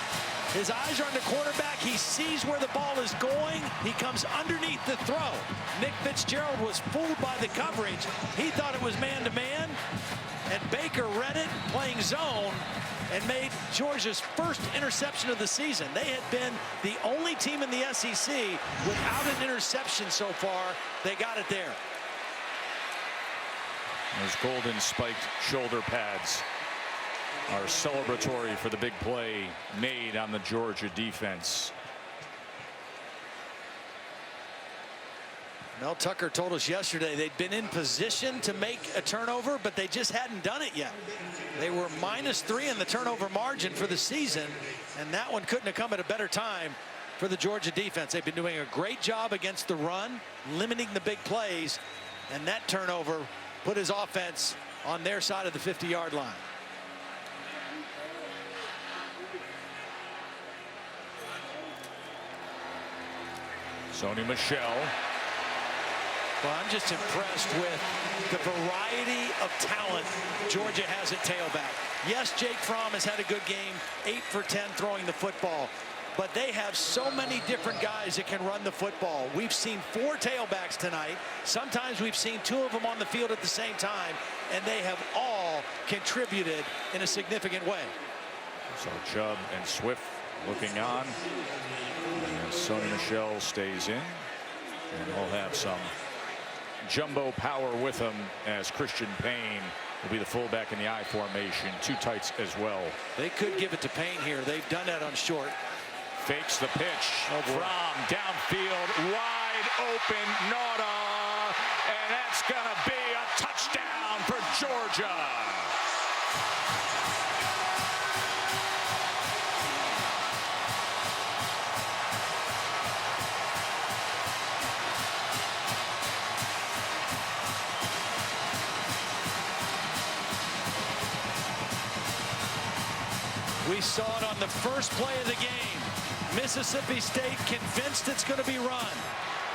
His eyes are on the quarterback. He sees where the ball is going. He comes underneath the throw. Nick Fitzgerald was fooled by the coverage. He thought it was man-to-man, and Baker read it, playing zone, and made Georgia's first interception of the season. They had been the only team in the SEC without an interception so far. They got it there. Those golden spiked shoulder pads are celebratory for the big play made on the Georgia defense. Mel Tucker told us yesterday they'd been in position to make a turnover, but they just hadn't done it yet. They were -3 in the turnover margin for the season, and that one couldn't have come at a better time for the Georgia defense. They've been doing a great job against the run, limiting the big plays, and that turnover put his offense on their side of the 50-yard line. Sony Michel. Well, I'm just impressed with the variety of talent Georgia has at tailback. Yes, Jake Fromm has had a good game, 8 for 10 throwing the football. But they have so many different guys that can run the football. We've seen 4 tailbacks tonight. Sometimes we've seen 2 of them on the field at the same time, and they have all contributed in a significant way. So Chubb and Swift looking on. And Sony Michel stays in. And he'll have some jumbo power with him as Christian Payne will be the fullback in the I formation. 2 tights as well. They could give it to Payne here. They've done that on short. Fakes the pitch. Fromm downfield, wide open, Nauta, and that's gonna be a touchdown for Georgia. We saw it on the first play of the game. Mississippi State convinced it's going to be run.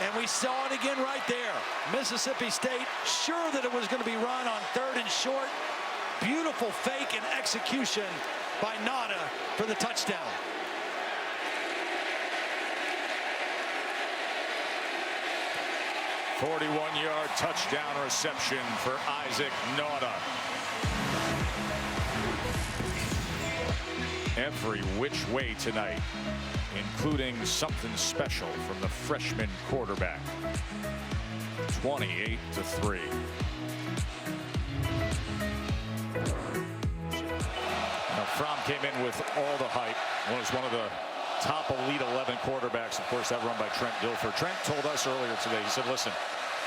And we saw it again right there. Mississippi State sure that it was going to be run on 3rd and short. Beautiful fake and execution by Nada for the touchdown. "41-yard touchdown reception for Isaac Nauta." Every which way tonight, including something special from the freshman quarterback. 28-3. Now, Fromm came in with all the hype. Was one of the top elite 11 quarterbacks. Of course, that run by Trent Dilfer. Trent told us earlier today, he said, listen,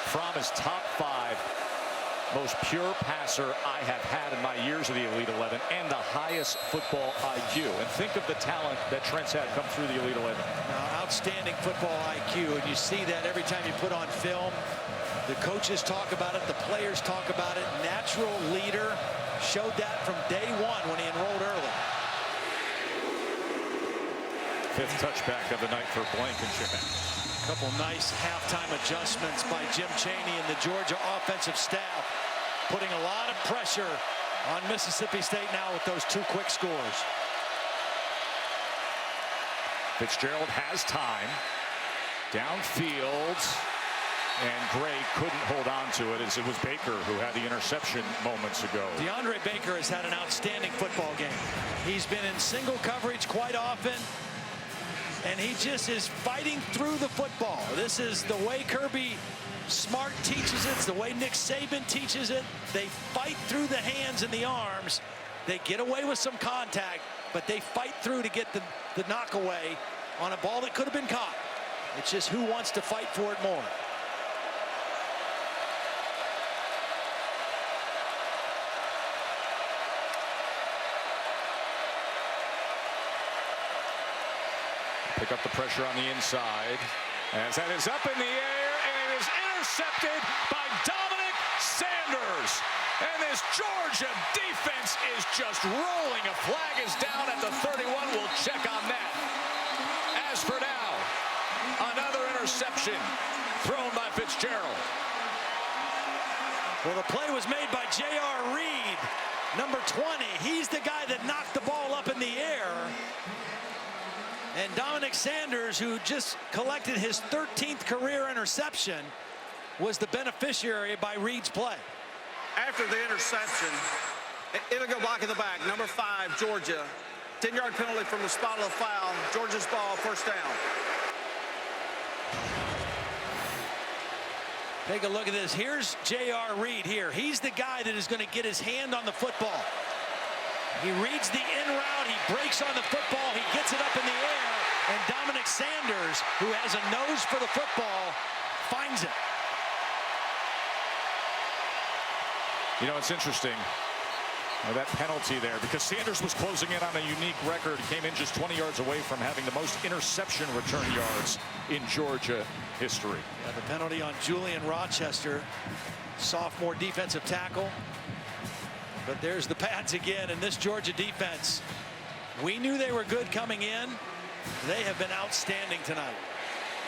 Fromm is top 5 most pure passer I have had in my years of the Elite 11 and the highest football IQ. And think of the talent that Trent's had come through the Elite 11. Now, outstanding football IQ, and you see that every time you put on film. The coaches talk about it, the players talk about it. Natural leader, showed that from day one when he enrolled early. 5th touchback of the night for Blankenship. Couple nice halftime adjustments by Jim Chaney and the Georgia offensive staff, putting a lot of pressure on Mississippi State now with those 2 quick scores. Fitzgerald has time downfield, and Gray couldn't hold on to it as it was Baker who had the interception moments ago. DeAndre Baker has had an outstanding football game. He's been in single coverage quite often, and he just is fighting through the football. This is the way Kirby Smart teaches it. It's the way Nick Saban teaches it. They fight through the hands and the arms. They get away with some contact, but they fight through to get the knock away on a ball that could have been caught. It's just who wants to fight for it more. Pick up the pressure on the inside as that is up in the air, and it is intercepted by Dominic Sanders. And this Georgia defense is just rolling. A flag is down at the 31. We'll check on that. As for now, another interception thrown by Fitzgerald. Well, the play was made by J.R. Reed, number 20. He's the guy that knocked the ball up in the air. And Dominic Sanders, who just collected his 13th career interception, was the beneficiary by Reed's play. After the interception, it'll go back in the back. Number 5, Georgia. 10-yard penalty from the spot of the foul. Georgia's ball, 1st down. Take a look at this. Here's J.R. Reed here. He's the guy that is going to get his hand on the football. He reads the in route. He breaks on the football. He gets it up in the air. And Dominic Sanders, who has a nose for the football, finds it. You know, it's interesting, that penalty there, because Sanders was closing in on a unique record. He came in just 20 yards away from having the most interception return yards in Georgia history. Yeah, the penalty on Julian Rochester, sophomore defensive tackle. But there's the pads again, and this Georgia defense, we knew they were good coming in. They have been outstanding tonight.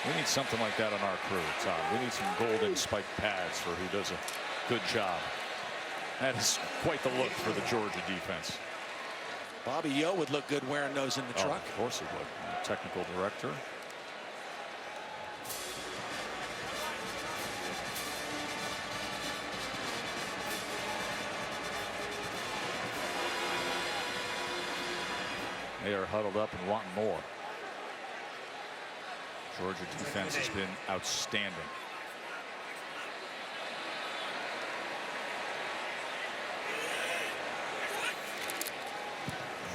We need something like that on our crew, Todd. We need some golden spiked pads for who does a good job. That is quite the look for the Georgia defense. Bobby Yo would look good wearing those in the truck. Of course he would. Technical director. They are huddled up and wanting more. Georgia defense has been outstanding.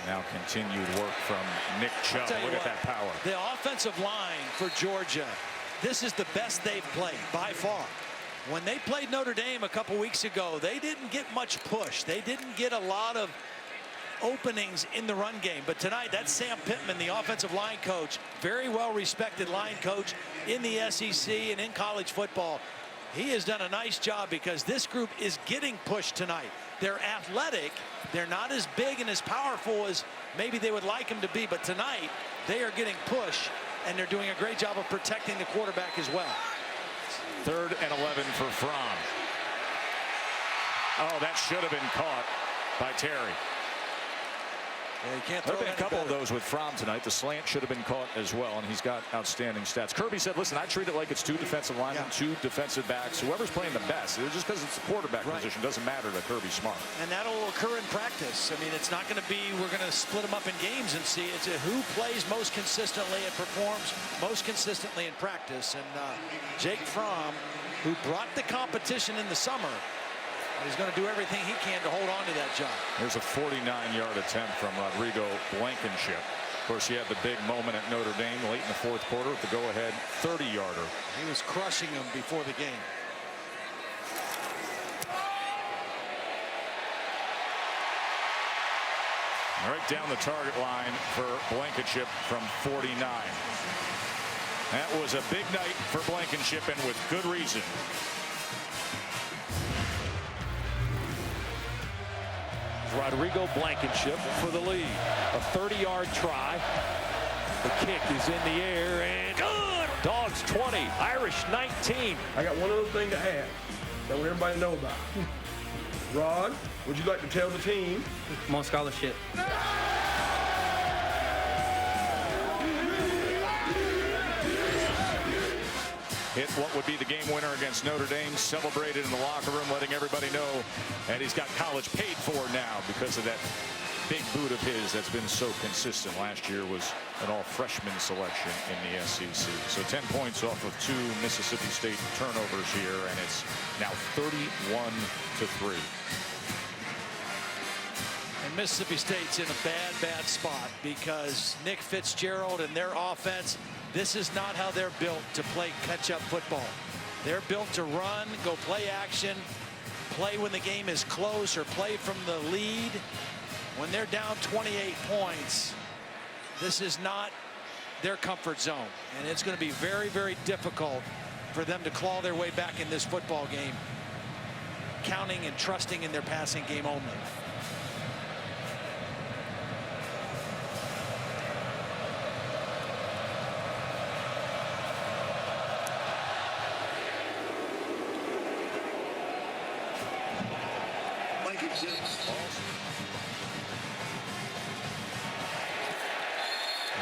Now continued work from Nick Chubb. Look at that power. The offensive line for Georgia, this is the best they've played by far. When they played Notre Dame a couple weeks ago, they didn't get much push. They didn't get a lot of openings in the run game. But tonight, that's Sam Pittman, the offensive line coach, very well respected line coach in the SEC and in college football. He has done a nice job because this group is getting pushed tonight. They're athletic. They're not as big and as powerful as maybe they would like them to be. But tonight, they are getting pushed, and they're doing a great job of protecting the quarterback as well. 3rd and 11 for Fromm. Oh, that should have been caught. by Terry. Yeah, you can't There throw have been a couple of those with Fromm tonight. The slant should have been caught as well, and he's got outstanding stats. Kirby said, listen, I treat it like it's 2 defensive linemen, 2 defensive backs. Whoever's playing the best, just because it's the quarterback position doesn't matter to Kirby Smart. And that'll occur in practice. I mean, it's not going to be, we're going to split them up in games and see it's who plays most consistently and performs most consistently in practice. And Jake Fromm, who brought the competition in the summer, he's going to do everything he can to hold on to that job. There's a 49-yard attempt from Rodrigo Blankenship. Of course, he had the big moment at Notre Dame late in the 4th quarter with the go-ahead 30-yarder. He was crushing them before the game. Right down the target line for Blankenship from 49. That was a big night for Blankenship, and with good reason. Rodrigo Blankenship for the lead. A 30-yard try. The kick is in the air and good. Dogs 20, Irish 19. I got one other thing to add that I want everybody to know about. Rod, would you like to tell the team? I'm on scholarship. Hit what would be the game winner against Notre Dame, celebrated in the locker room, letting everybody know that he's got college paid for now because of that big boot of his that's been so consistent. Last year was an all-freshman selection in the SEC. So 10 points off of 2 Mississippi State turnovers here, and it's now 31-3. And Mississippi State's in a bad spot because Nick Fitzgerald and their offense, this is not how they're built to play catch-up football. They're built to run, go play action, play when the game is close, or play from the lead. When they're down 28 points, this is not their comfort zone. And it's going to be very, very difficult for them to claw their way back in this football game, counting and trusting in their passing game only.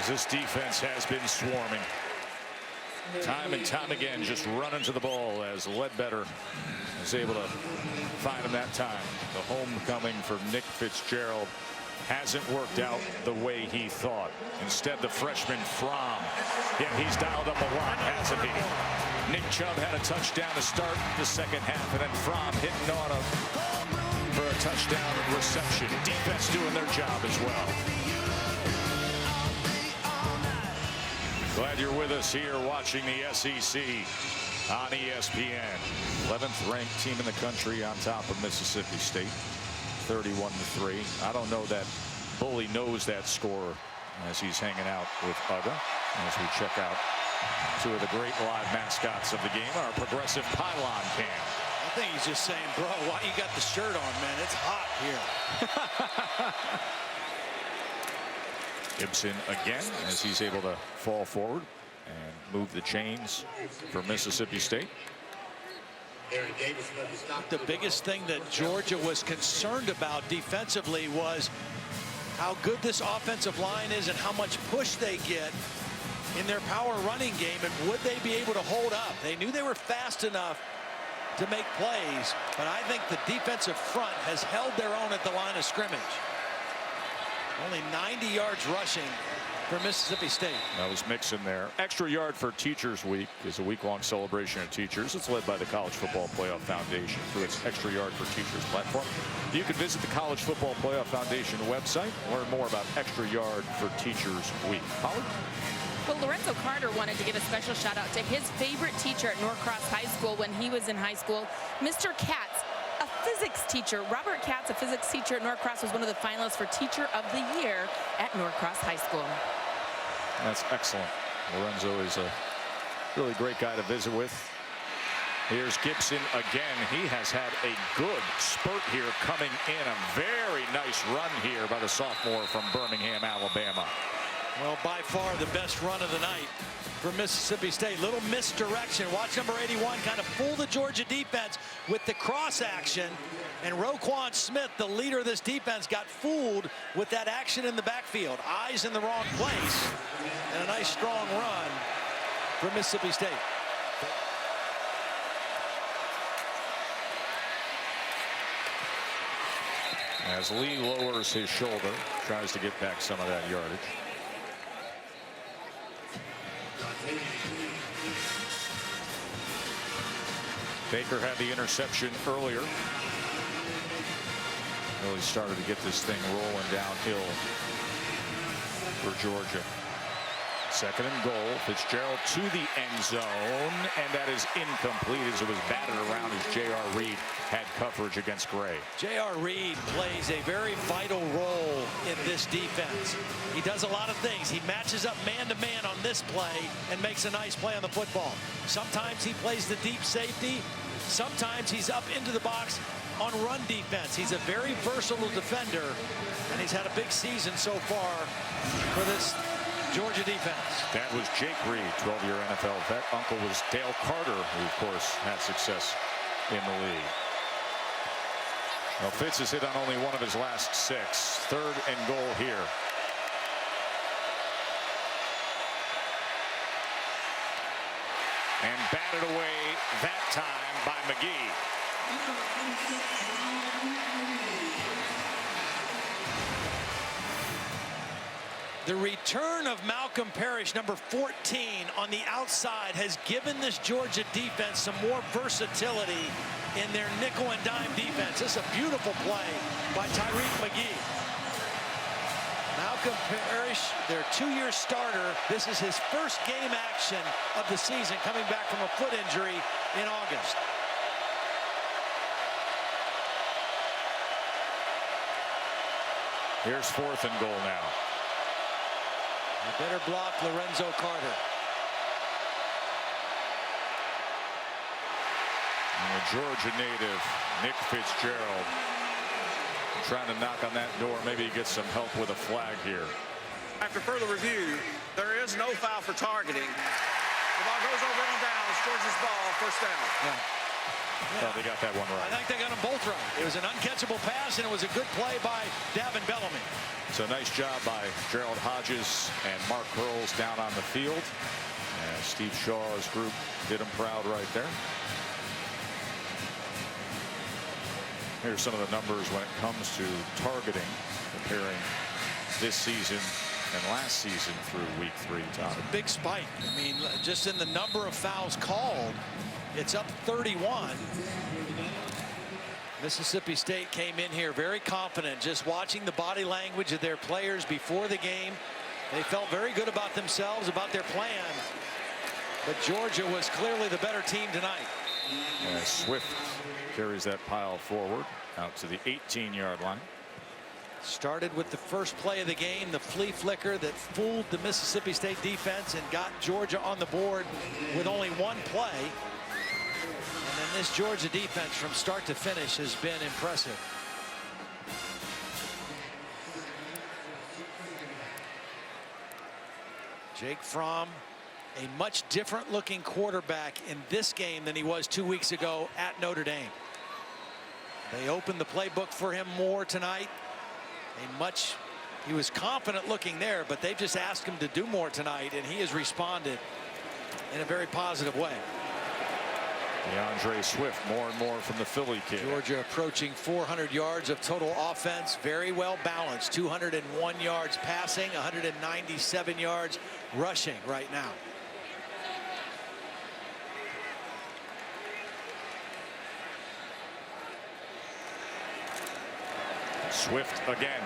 This defense has been swarming time and time again, just running to the ball, as Ledbetter is able to find him that time. The homecoming for Nick Fitzgerald hasn't worked out the way he thought. Instead, the freshman Fromm, he's dialed up a lot, hasn't he? Nick Chubb had a touchdown to start the second half, and then Fromm hitting on for a touchdown reception. Defense doing their job as well. Glad you're with us here watching the SEC on ESPN. 11th ranked team in the country on top of Mississippi State, 31-3. I don't know that Bully knows that score as he's hanging out with Uga. As we check out 2 of the great live mascots of the game, our progressive pylon cam. I think he's just saying, bro, why you got the shirt on, man? It's hot here. Gibson again, as he's able to fall forward and move the chains for Mississippi State. The biggest thing that Georgia was concerned about defensively was how good this offensive line is and how much push they get in their power running game, and would they be able to hold up? They knew they were fast enough to make plays, but I think the defensive front has held their own at the line of scrimmage. Only 90 yards rushing for Mississippi State. That was Mixon there. Extra Yard for Teachers Week is a week-long celebration of teachers. It's led by the College Football Playoff Foundation through its Extra Yard for Teachers platform. You can visit the College Football Playoff Foundation website and learn more about Extra Yard for Teachers Week. Holly? Well, Lorenzo Carter wanted to give a special shout out to his favorite teacher at Norcross High School when he was in high school, Mr. Katz, a physics teacher. Robert Katz, a physics teacher at Norcross, was one of the finalists for Teacher of the Year at Norcross High School. That's excellent. Lorenzo is a really great guy to visit with. Here's Gibson again. He has had a good spurt here coming in. A very nice run here by the sophomore from Birmingham, Alabama. Well, by far the best run of the night for Mississippi State. Little misdirection. Watch number 81 kind of fool the Georgia defense with the cross action. And Roquan Smith, the leader of this defense, got fooled with that action in the backfield. Eyes in the wrong place. And a nice strong run for Mississippi State. As Lee lowers his shoulder, tries to get back some of that yardage. Baker had the interception earlier. Really started to get this thing rolling downhill for Georgia. Second and goal. Fitzgerald to the end zone, and that is incomplete as it was batted around as J.R. Reed had coverage against Gray. J.R. Reed plays a very vital role in this defense. He does a lot of things. He matches up man-to-man on this play and makes a nice play on the football. Sometimes he plays the deep safety. Sometimes he's up into the box on run defense. He's a very versatile defender, and he's had a big season so far for this Georgia defense. That was Jake Reed, 12-year NFL vet. Uncle was Dale Carter, who, of course, had success in the league. Well, Fitz has hit on only one of his last 6. Third and goal here. And batted away that time by McGee. The return of Malcolm Parrish, number 14, on the outside has given this Georgia defense some more versatility in their nickel and dime defense. This is a beautiful play by Tyreek McGee. Malcolm Parrish, their 2-year starter. This is his first game action of the season, coming back from a foot injury in August. Here's 4th and goal now. You better block Lorenzo Carter. And a Georgia native, Nick Fitzgerald, trying to knock on that door. Maybe he gets some help with a flag here. After further review, there is no foul for targeting. The ball goes over and down. It's Georgia's ball, first down. Yeah. Well, they got that one right. I think they got them both right. It was an uncatchable pass, and it was a good play by Davin Bellamy. So nice job by Gerald Hodges and Mark Hurls down on the field. And Steve Shaw's group did him proud right there. Here's some of the numbers when it comes to targeting, comparing this season and last season through week 3, Tom. It's a big spike. I mean, just in the number of fouls called, it's up 31. Mississippi State came in here very confident, just watching the body language of their players before the game. They felt very good about themselves, about their plan. But Georgia was clearly the better team tonight. And Swift carries that pile forward out to the 18-yard line. Started with the first play of the game, the flea flicker that fooled the Mississippi State defense and got Georgia on the board with only one play. And then this Georgia defense from start to finish has been impressive. Jake Fromm, a much different looking quarterback in this game than he was 2 weeks ago at Notre Dame. They opened the playbook for him more tonight. He was confident looking there, but they've just asked him to do more tonight, and he has responded in a very positive way. DeAndre Swift, more and more from the Philly kid. Georgia approaching 400 yards of total offense. Very well balanced. 201 yards passing, 197 yards rushing right now. Swift again.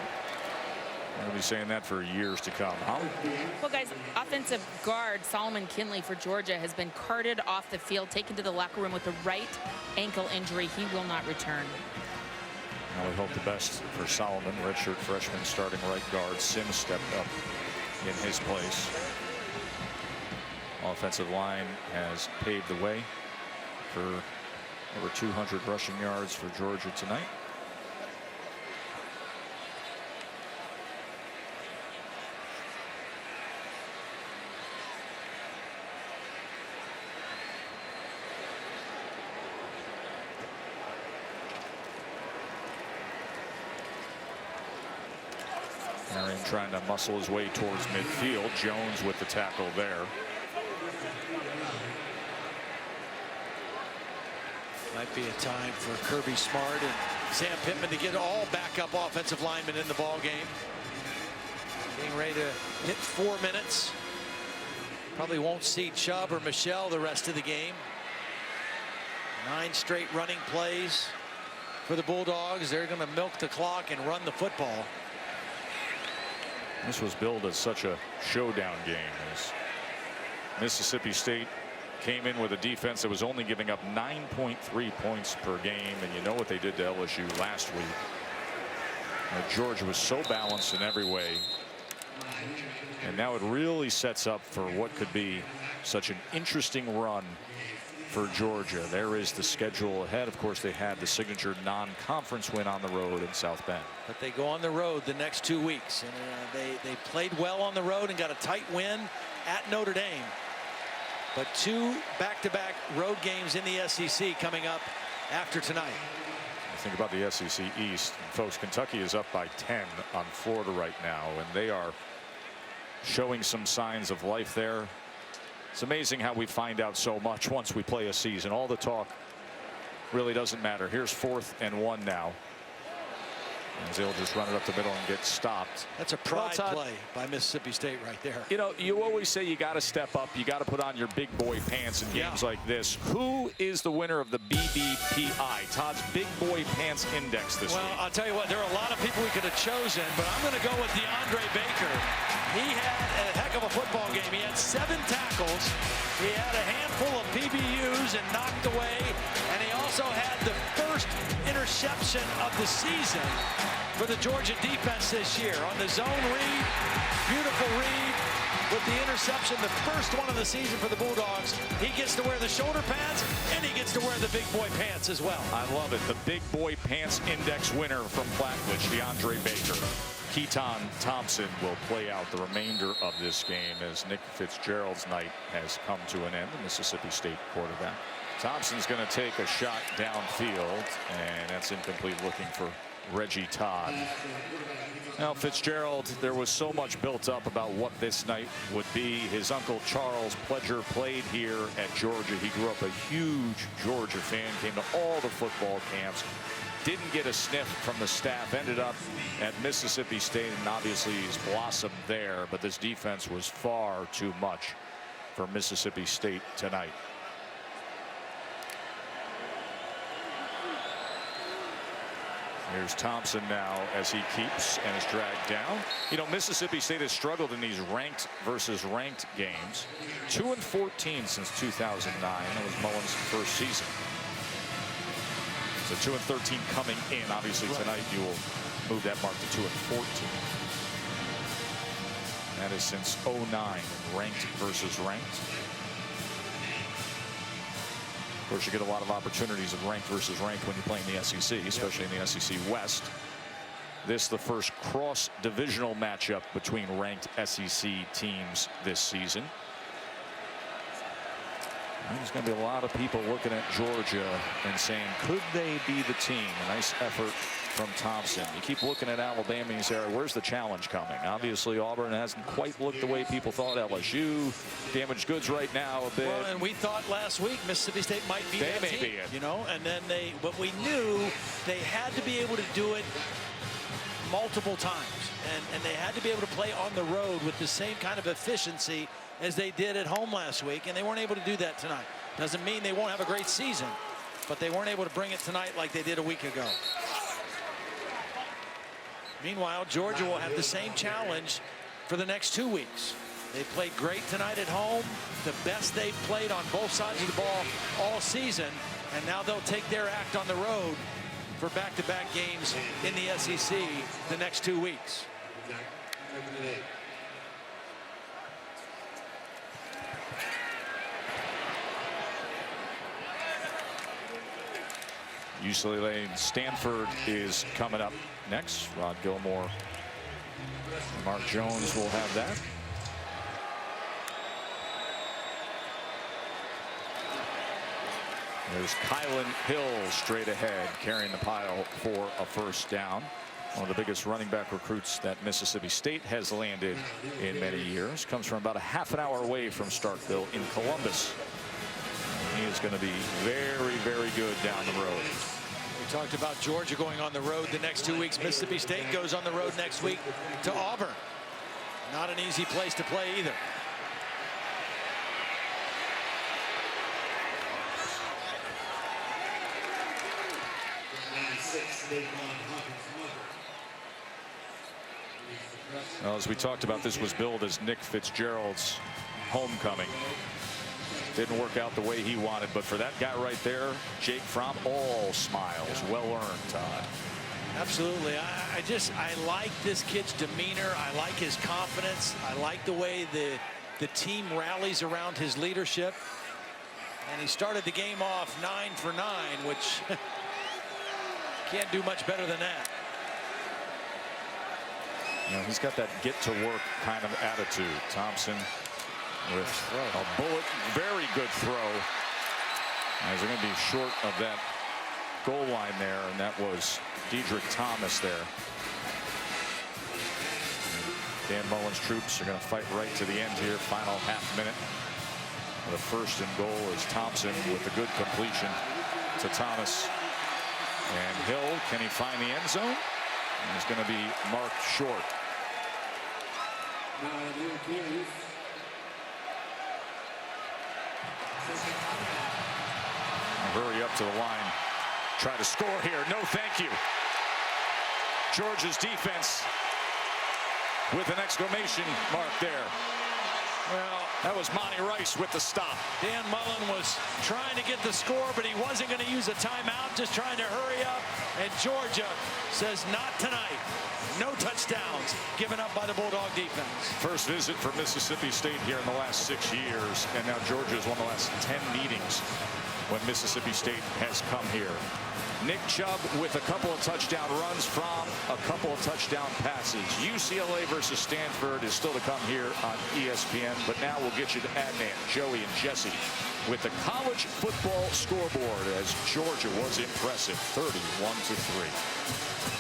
We'll be saying that for years to come. Well, guys, offensive guard Solomon Kinley for Georgia has been carted off the field, taken to the locker room with a right ankle injury. He will not return. Well, we hope the best for Solomon. Redshirt freshman starting right guard. Sims stepped up in his place. Offensive line has paved the way for over 200 rushing yards for Georgia tonight. Marion trying to muscle his way towards midfield. Jones with the tackle there. Might be a time for Kirby Smart and Sam Pittman to get all backup offensive linemen in the ball game. Getting ready to hit 4 minutes. Probably won't see Chubb or Michelle the rest of the game. 9 straight running plays for the Bulldogs. They're going to milk the clock and run the football. This was billed as such a showdown game as Mississippi State came in with a defense that was only giving up 9.3 points per game, and you know what they did to LSU last week. Georgia was so balanced in every way, and now it really sets up for what could be such an interesting run for Georgia. There is the schedule ahead. Of course, they had the signature non-conference win on the road in South Bend. But they go on the road the next 2 weeks, and they played well on the road and got a tight win at Notre Dame. But 2 back-to-back road games in the SEC coming up after tonight. Think about the SEC East. Folks, Kentucky is up by 10 on Florida right now, and they are showing some signs of life there. It's amazing how we find out so much once we play a season. All the talk really doesn't matter. Here's 4th and 1 now. As they'll just run it up the middle and get stopped. That's a pride play by Mississippi State right there. You know, you always say you got to step up. You got to put on your big boy pants in games like this. Who is the winner of the BBPI, Todd's Big Boy Pants Index this week? Well, I'll tell you what, there are a lot of people we could have chosen, but I'm going to go with DeAndre Baker. He had a heck of a football game. He had 7 tackles. He had a handful of PBUs and knocked away, and he also had the first interception of the season for the Georgia defense this year. On the zone read, beautiful read with the interception, the first one of the season for the Bulldogs. He gets to wear the shoulder pads, and he gets to wear the big boy pants as well. I love it. The Big Boy Pants Index winner from Flatbush, DeAndre Baker. Keaton Thompson will play out the remainder of this game as Nick Fitzgerald's night has come to an end, the Mississippi State quarterback. Thompson's going to take a shot downfield, and that's incomplete, looking for Reggie Todd. Now Fitzgerald, there was so much built up about what this night would be. His uncle Charles Pledger played here at Georgia. He grew up a huge Georgia fan, came to all the football camps, didn't get a sniff from the staff, ended up at Mississippi State, and obviously he's blossomed there, but this defense was far too much for Mississippi State tonight. Here's Thompson now as he keeps and is dragged down. You know, Mississippi State has struggled in these ranked versus ranked games. 2-14 since 2009. That was Mullen's first season. So 2-13 coming in. Obviously tonight you will move that mark to 2-14. That is since 09, ranked versus ranked. Of course, you get a lot of opportunities of ranked versus ranked when you're playing the SEC, especially in the SEC West. This the first cross-divisional matchup between ranked SEC teams this season. And there's going to be a lot of people looking at Georgia and saying, could they be the team? A nice effort from Thompson. You keep looking at Alabama and you say, where's the challenge coming? Obviously, Auburn hasn't quite looked the way people thought. LSU, damaged goods right now a bit. Well, and we thought last week Mississippi State might be that team, be it. You know, and then but we knew they had to be able to do it multiple times, and they had to be able to play on the road with the same kind of efficiency as they did at home last week, and they weren't able to do that tonight. Doesn't mean they won't have a great season, but they weren't able to bring it tonight like they did a week ago. Meanwhile, Georgia will have the same challenge for the next 2 weeks. They played great tonight at home, the best they've played on both sides of the ball all season, and now they'll take their act on the road for back-to-back games in the SEC the next 2 weeks. UCLA and Stanford is coming up next. Rod Gilmore and Mark Jones will have that. There's Kylan Hill straight ahead, carrying the pile for a first down. One of the biggest running back recruits that Mississippi State has landed in many years. Comes from about a half an hour away from Starkville in Columbus. He is going to be very, very good down the road. We talked about Georgia going on the road the next 2 weeks. Mississippi State goes on the road next week to Auburn. Not an easy place to play either. Well, as we talked about, this was billed as Nick Fitzgerald's homecoming. Didn't work out the way he wanted, but for that guy right there, Jake Fromm, all smiles. Well earned, Todd. Absolutely. I like this kid's demeanor. I like his confidence. I like the way the team rallies around his leadership. And he started the game off 9 for 9, which can't do much better than that. You know, he's got that get-to-work kind of attitude. Thompson with a bullet, very good throw. As they're going to be short of that goal line there, and that was Dedrick Thomas there. Dan Mullen's troops are going to fight right to the end here. Final half minute. The first and goal is Thompson with a good completion to Thomas. And Hill, can he find the end zone? And he's going to be marked short. Hurry up to the line. Try to score here. No, thank you. Georgia's defense with an exclamation mark there. Well, that was Monty Rice with the stop. Dan Mullen was trying to get the score, but he wasn't going to use a timeout, just trying to hurry up. And Georgia says not tonight. No touchdowns given up by the Bulldog defense. First visit for Mississippi State here in the last 6 years, and now Georgia's won the last 10 meetings when Mississippi State has come here. Nick Chubb with a couple of touchdown runs, from a couple of touchdown passes. UCLA versus Stanford is still to come here on ESPN, but now we'll get you to Adnan, Joey, and Jesse with the college football scoreboard as Georgia was impressive, 31-3.